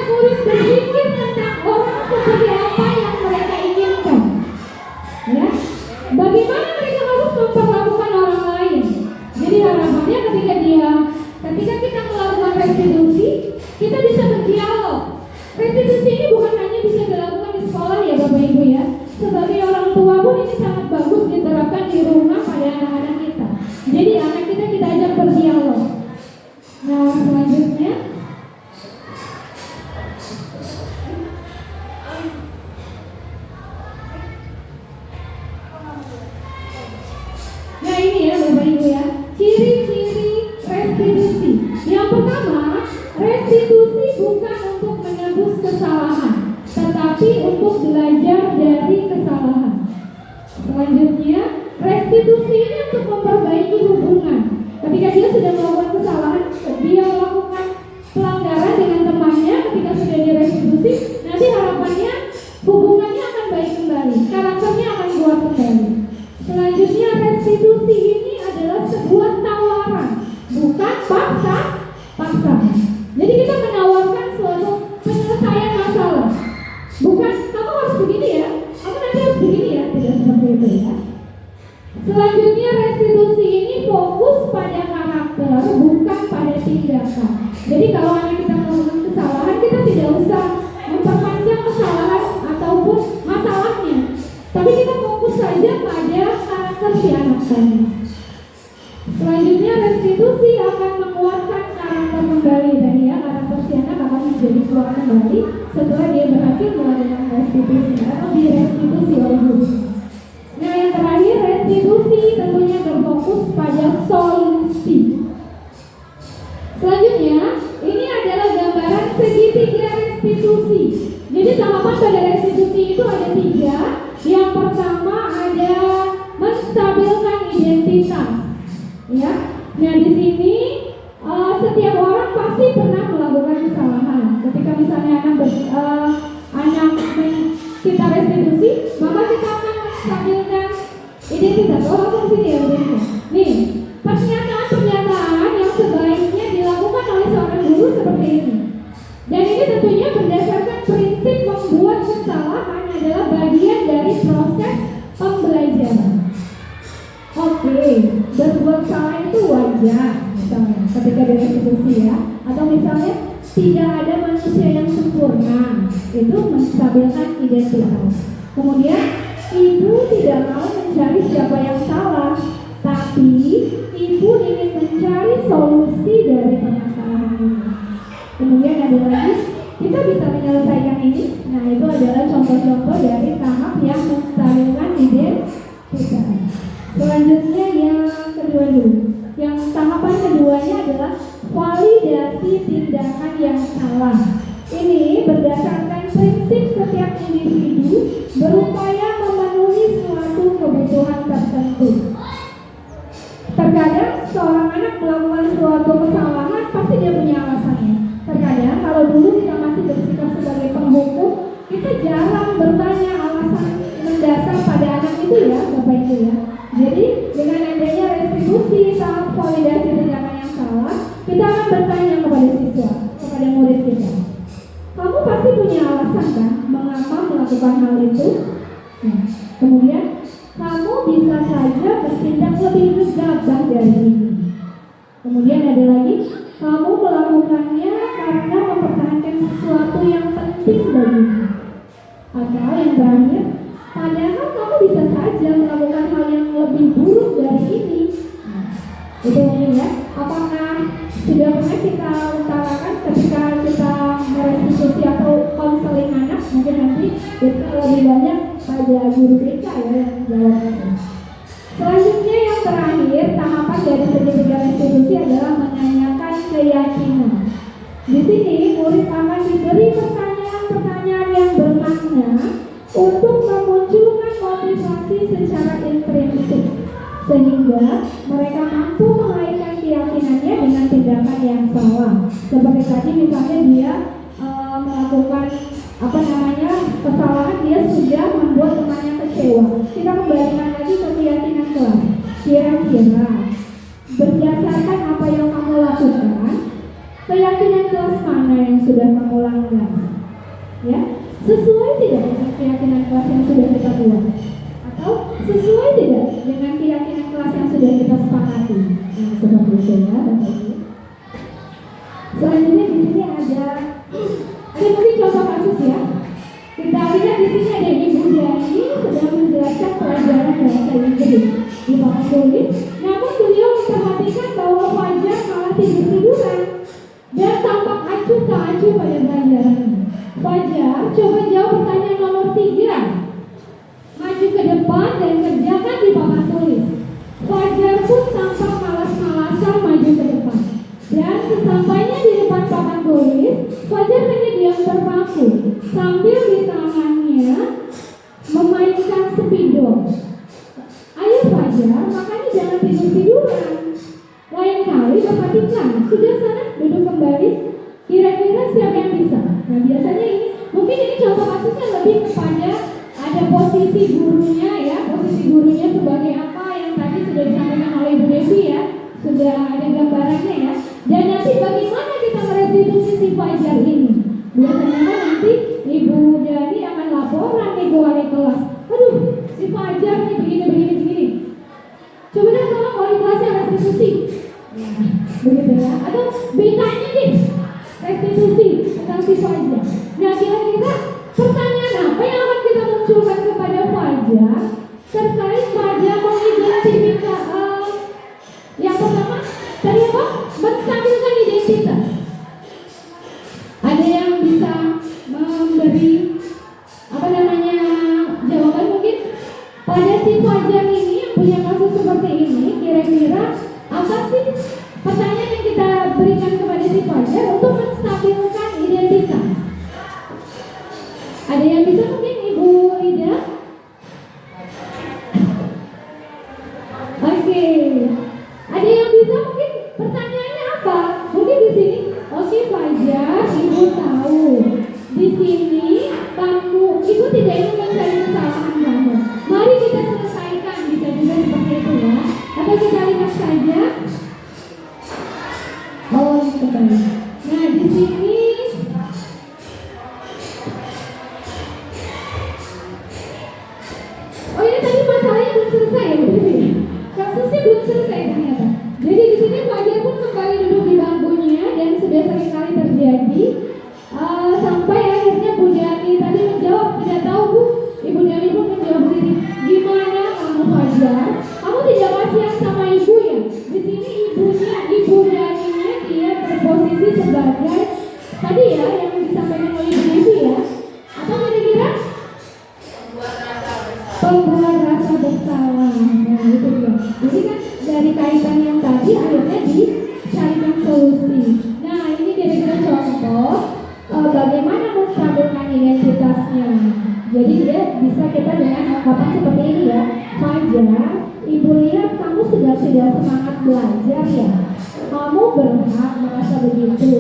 murid berpikir tentang orang seperti apa yang mereka inginkan. Ya, bagaimana mereka harus memperlakukan orang lain. Jadi harapannya ketika kita melakukan restitusi, kita bisa berdialog. Restitusi ini bukan hanya bisa dilakukan di sekolah ya Bapak ini sangat bagus diterapkan di rumah pada anak-anak kita. Jadi anak kita ajak berdialog. Nah, selanjutnya nah ini ya Bapak Ibu ya, ciri-ciri restitusi. Yang pertama, restitusi bukan untuk menebus kesalahan, tetapi untuk belajar dari kesalahan. Selanjutnya, restitusi ini untuk memperbaiki hubungan. Ketika dia sudah melakukan kesalahan, dia melakukan pelanggaran dengan temannya, ketika sudah direstitusi, nanti harapannya hubungannya akan baik kembali, karakternya akan kuat kembali. Selanjutnya, restitusi ini adalah sebuah tawaran, bukan paksa. Jadi kita menawarkan suatu penyelesaian masalah, bukan kamu harus begini ya, kamu nanti harus begini ya, tidak seperti itu ya. Selanjutnya, restitusi ini fokus pada karakter, bukan pada tindakan. Jadi kalau anak kita melakukan kesalahan, kita tidak usah memperpanjang kesalahan ataupun masalahnya, tapi kita fokus saja pada karakter si anak tadi. Selanjutnya, restitusi akan menguatkan karakter kembali, dan ya karakter si anak akan menjadi kuat kembali setelah dia berhasil melakukan restitusi atau direstitusi oleh guru. Nah, yang terakhir, restitusi tentunya berfokus pada solusi. Selanjutnya, ini adalah gambaran segitiga restitusi. Jadi tahapan pada restitusi itu ada 3. Yang pertama ada menstabilkan identitas. Ya, nah di sini setiap orang pasti pernah melakukan kesalahan. Ketika misalnya kita restitusi, maka kita akan menstabilkan identitas. Oh, langsung sini ya, nih pernyataan yang sebaiknya dilakukan oleh seorang guru seperti ini. Dan ini tentunya berdasarkan prinsip membuat kesalahan adalah bagian dari proses pembelajaran. Oke, berbuat salah itu wajar, misalnya ketika direstitusi ya, atau misalnya tidak ada manusia yang sempurna, itu menstabilkan identitas. Kemudian ibu tidak mau mencari siapa yang salah, tapi ibu ingin mencari solusi dari permasalahan ini. Kemudian ada lagi, kita bisa menyelesaikan ini. Nah, itu adalah contoh-contoh dari tahap yang menstabilkan identitas. Selanjutnya yang kedua dulu. Yang tahapan keduanya adalah validasi tindakan yang salah. Ini berdasarkan prinsip setiap individu berupaya memenuhi suatu kebutuhan tertentu. Terkadang seorang anak melakukan suatu kesalahan pasti dia punya alasannya. Terkadang kalau dulu kita masih bersikap sebagai penghukum, kita jarang bertanya alasan mendasar pada anak itu ya, Bapak Ibu ya. Jadi dengan adanya restitusi tahap validasi tindakan yang salah, kita akan bertanya kepada siswa, kepada murid kita. Kamu pasti punya alasan kan mengapa melakukan hal itu? Nah, kemudian kamu bisa saja bertindak lebih gegabah dari ini. Kemudian ada lagi, kamu melakukannya karena mempertahankan sesuatu yang penting bagimu. Atau yang terakhir, padahal kamu bisa saja melakukan hal yang lebih buruk dari ini. Nah, itu mungkin ya. Apakah sudah pernah kita utarakan ketika kita merestitusi atau konseling anak? Mungkin nanti kita lebih banyak pada guru kita ya yang menjawabnya. Selanjutnya yang terakhir, tahapan dari segitiga restitusi adalah menanyakan keyakinan. Di sini murid akan diberi pertanyaan-pertanyaan yang bermakna untuk memunculkan motivasi secara intrinsik, sehingga mereka mampu mengaitkan keyakinannya dengan tindakan yang salah. Seperti tadi misalnya dia melakukan kesalahan, dia sudah membuat temannya kecewa. Kita kembalikan lagi ke keyakinan kelas. Kira-kira berdasarkan apa yang kamu lakukan, keyakinan kelas mana yang sudah kamu langgar? Ya, sesuai tidak dengan keyakinan kelas yang sudah kita buat? Atau sesuai tidak dengan keyakinan kelas yang sudah kita sepakati? Nah, seperti itu ya, Bapak Ibu. Selanjutnya di sini ada mungkin contoh kasus ya. Kita lihat di sini ada Ibu Dani sedang menjelaskan membaca pelajaran bahasa Inggris di papan tulis. Namun beliau memperhatikan bahwa Fajar malah tidur-tiduran dan tampak acuh tak acuh pada pelajarannya. Fajar coba jawab pertanyaan nomor 3. Maju ke depan dan kerjakan di papan tulis. Fajar pun tampak malas-malasan maju ke depan. Dan sesampainya di depan papan tulis, Fajar hanya diam terpaku sambil di tangannya memainkan spidol. Ayo Fajar, makanya jangan tidur-tiduran. Lain kali perhatikan, sudah sana duduk kembali. Kira-kira siapa yang bisa? Nah biasanya ini, mungkin ini contoh kasusnya lebih kepada ada posisi gurunya ya, posisi gurunya sebagai apa yang tadi sudah disampaikan oleh Ibu Devi ya, sudah ada gambarannya ya. Dan nanti bagaimana kita merestitusi si Fajar ini? Biasanya kan nanti Ibu Dani akan laporan nih ke wali kelas. Aduh, si Fajar nih begini. Coba deh tolong wali kelasnya restitusi. Ya, begitu ya. Atau BK-nya nih restitusi tentang si Fajar. Nah kira-kira pertanyaan apa yang akan kita munculkan kepada Fajar terkait Fajar mengidentifikasi yang pertama tadi apa? Menstabilkan identitas. Ada yang bisa memberi jawaban mungkin pada si Fajar ini yang punya kasus seperti ini, kira-kira apa sih pertanyaan yang kita berikan kepada si Fajar untuk menstabilkan identitas? Ada yang bisa mungkin Ibu Ida? Oke. Ada yang bisa mungkin pertanyaannya apa? Mungkin di sini, oke Fajar, Ibu tahu di sini Ibu tidak ingin mencari kesalahan kamu. Mari kita selesaikan, bisa juga seperti itu ya. Atau kita lihat saja. Oh, kembali. Nah di sini. Oh ini tadi masalahnya belum selesai ya Bu. Kasusnya belum selesai ternyata. Jadi di sini Fajar pun kembali duduk di bangkunya dan sudah sering kali terjadi sampai akhirnya Bu Dani tadi menjawab tidak tahu Bu. Ibu Dani pun menjawab sendiri. Gimana kamu Fajar? Kamu tidak kasihan sama ibu ya? Di sini ibunya, Ibu Daninya dia berposisi sebagai tadi ya yang disampaikan oleh Ibu Devi ya. Atau kira-kira pembuat rasa bersalah. Nah itu dia. Jadi kan dari kaitan yang tadi akhirnya dicarikan solusi. Nah ini kira-kira contoh bagaimana menstabilkan identitasnya. Jadi dia bisa kita dengan ungkapan seperti ini ya. Fajar, Ibu lihat kamu sudah semangat belajar ya. Kamu berhak merasa begitu.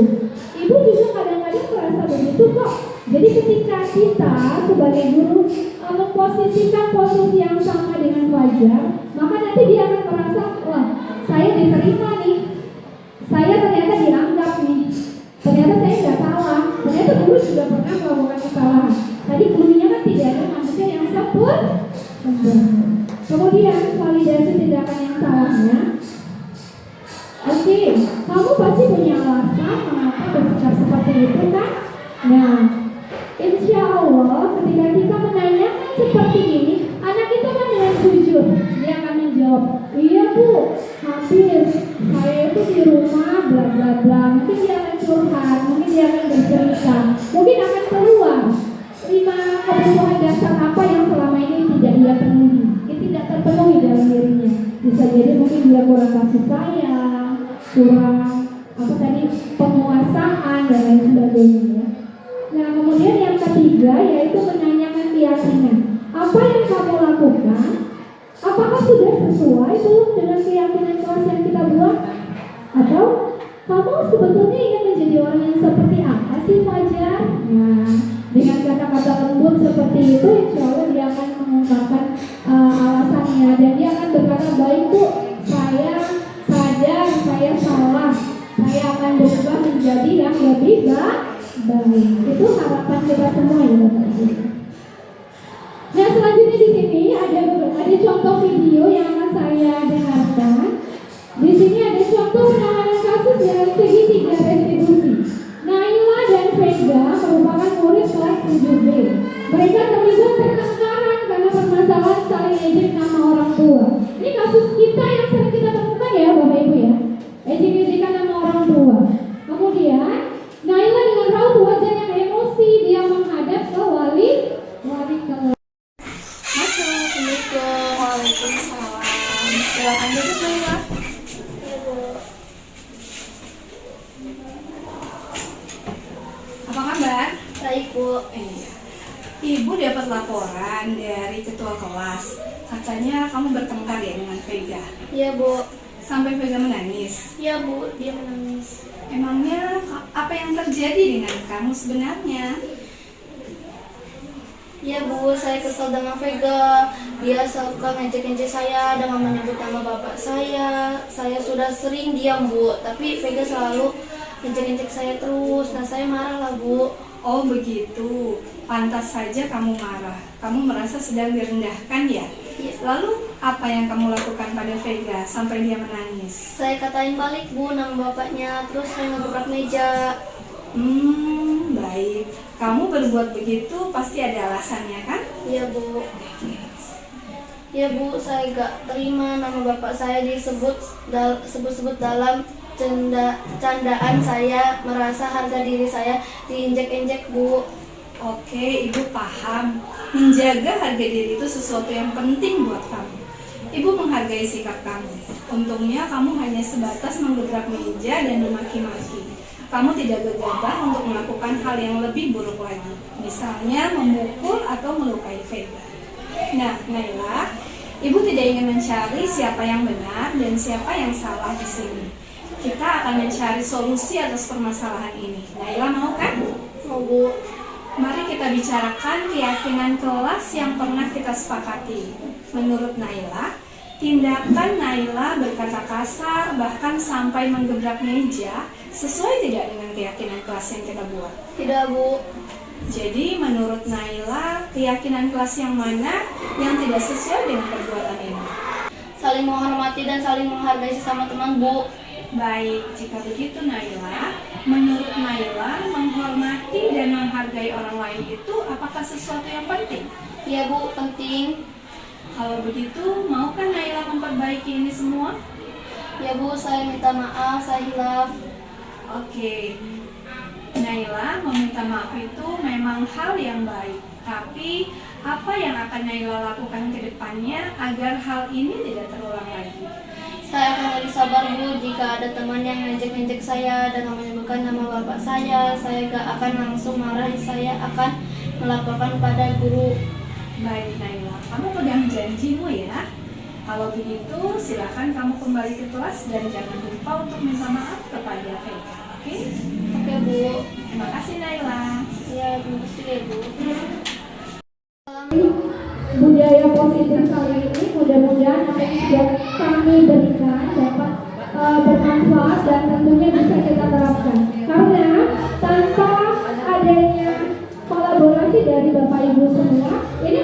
Ibu juga kadang-kadang merasa begitu kok. Jadi ketika kita sebagai guru memposisikan posisi yang sama dengan Fajar, maka nanti dia akan merasa, wah saya diterima nih, saya ternyata dianggap nih, ternyata saya nggak salah, ternyata guru juga pernah melakukan kesalahan. Tadi gurunya kan tidak ada manusia yang sempurna. Kemudian validasi tindakan yang salahnya. Oke, kamu pasti punya alasan mengapa bersikap seperti itu kan? Nah, insya Allah ketika kita menanyakan seperti ini, anak kita kan dengan jujur dia akan menjawab, iya Bu, habis saya itu di rumah bla bla bla. Mungkin dia akan curhat, mungkin dia akan bercerita, mungkin akan keluar 5 kebutuhan dasar apa yang selama ini tidak dia penuhi, tidak terpenuhi dalam dirinya. Bisa jadi mungkin dia kurang kasih sayang, kurang apa tadi penguasaan dan lain sebagainya. Nah kemudian yang ketiga yaitu menanyakan keyakinan. Apa yang kamu lakukan? Apakah sudah sesuai belum dengan keyakinan kelas yang kita buat? Atau kamu sebetulnya ingin menjadi orang yang seperti apa sih Fajar? Nah dengan kata-kata lembut seperti itu, insya Allah dia akan mengungkapkan alasannya dan dia akan berkata, baik Bu, saya sadar saya salah, saya akan berubah menjadi yang lebih baik. Itu harapan kita semua ya Bapak Ibu. Nah selanjutnya di sini ada contoh video yang akan saya dengarkan. Di sini ada contoh penanganan kasus dari segi 3 restitusi. Naila dan Vega merupakan murid kelas 7B. Mereka terlibat pertengkaran karena permasalahan saling Waalaikumsalam. Silakan duduk Naila. Apa kabar? Baik Bu. Iya. Ibu dapat laporan dari ketua kelas. Katanya kamu bertengkar ya dengan Vega. Iya Bu. Sampai Vega menangis. Iya Bu, dia menangis. Emangnya apa yang terjadi dengan kamu sebenarnya? Iya Bu, saya kesal dengan Vega. Dia suka ngejek-ngejek saya dengan menyebut nama bapak saya. Saya sudah sering diam Bu, tapi Vega selalu ngejek-ngejek saya terus. Nah saya marah lah Bu. Oh begitu, pantas saja kamu marah. Kamu merasa sedang direndahkan ya? Iya. Lalu apa yang kamu lakukan pada Vega sampai dia menangis? Saya katain balik Bu nama bapaknya, terus saya ngegebrak meja. Baik. Kamu berbuat begitu pasti ada alasannya kan? Iya Bu. Iya Bu, saya gak terima nama bapak saya disebut-sebut dalam candaan saya, merasa harga diri saya diinjek-injek Bu. Oke, Ibu paham. Menjaga harga diri itu sesuatu yang penting buat kamu. Ibu menghargai sikap kamu. Untungnya kamu hanya sebatas menggebrak meja dan memaki-maki. Kamu tidak gegabah untuk melakukan hal yang lebih buruk lagi. Misalnya memukul atau melukai Vega. Nah, Naila, Ibu tidak ingin mencari siapa yang benar dan siapa yang salah di sini. Kita akan mencari solusi atas permasalahan ini. Naila mau kan? Mau Bu. Mari kita bicarakan keyakinan kelas yang pernah kita sepakati. Menurut Naila, tindakan Naila berkata kasar bahkan sampai menggebrak meja sesuai tidak dengan keyakinan kelas yang kita buat? Tidak Bu. Jadi menurut Naila, keyakinan kelas yang mana yang tidak sesuai dengan perbuatan ini? Saling menghormati dan saling menghargai sesama teman Bu. Baik, jika begitu Naila, menurut Naila, menghormati dan menghargai orang lain itu apakah sesuatu yang penting? Iya Bu, penting. Kalau begitu, maukah Naila memperbaiki ini semua? Ya Bu, saya minta maaf, saya hilaf. Oke, Naila meminta maaf itu memang hal yang baik. Tapi apa yang akan Naila lakukan ke depannya agar hal ini tidak terulang lagi? Saya akan lebih sabar Bu, jika ada teman yang ngejek-ngejek saya dan menyebutkan nama bapak saya gak akan langsung marah, saya akan melaporkan pada guru. Baik Naila, kamu pegang janjimu ya. Kalau begitu silakan kamu kembali ke kelas dan jangan lupa untuk minta maaf kepada Vega. Oke? Oke Bu. Terima kasih Naila. Ya, terima kasih ya Bu. Budaya positif kali ini mudah-mudahan apa yang sudah kami berikan dapat bermanfaat dan tentunya bisa kita terapkan. Karena tanpa adanya kolaborasi dari Bapak Ibu semua, ini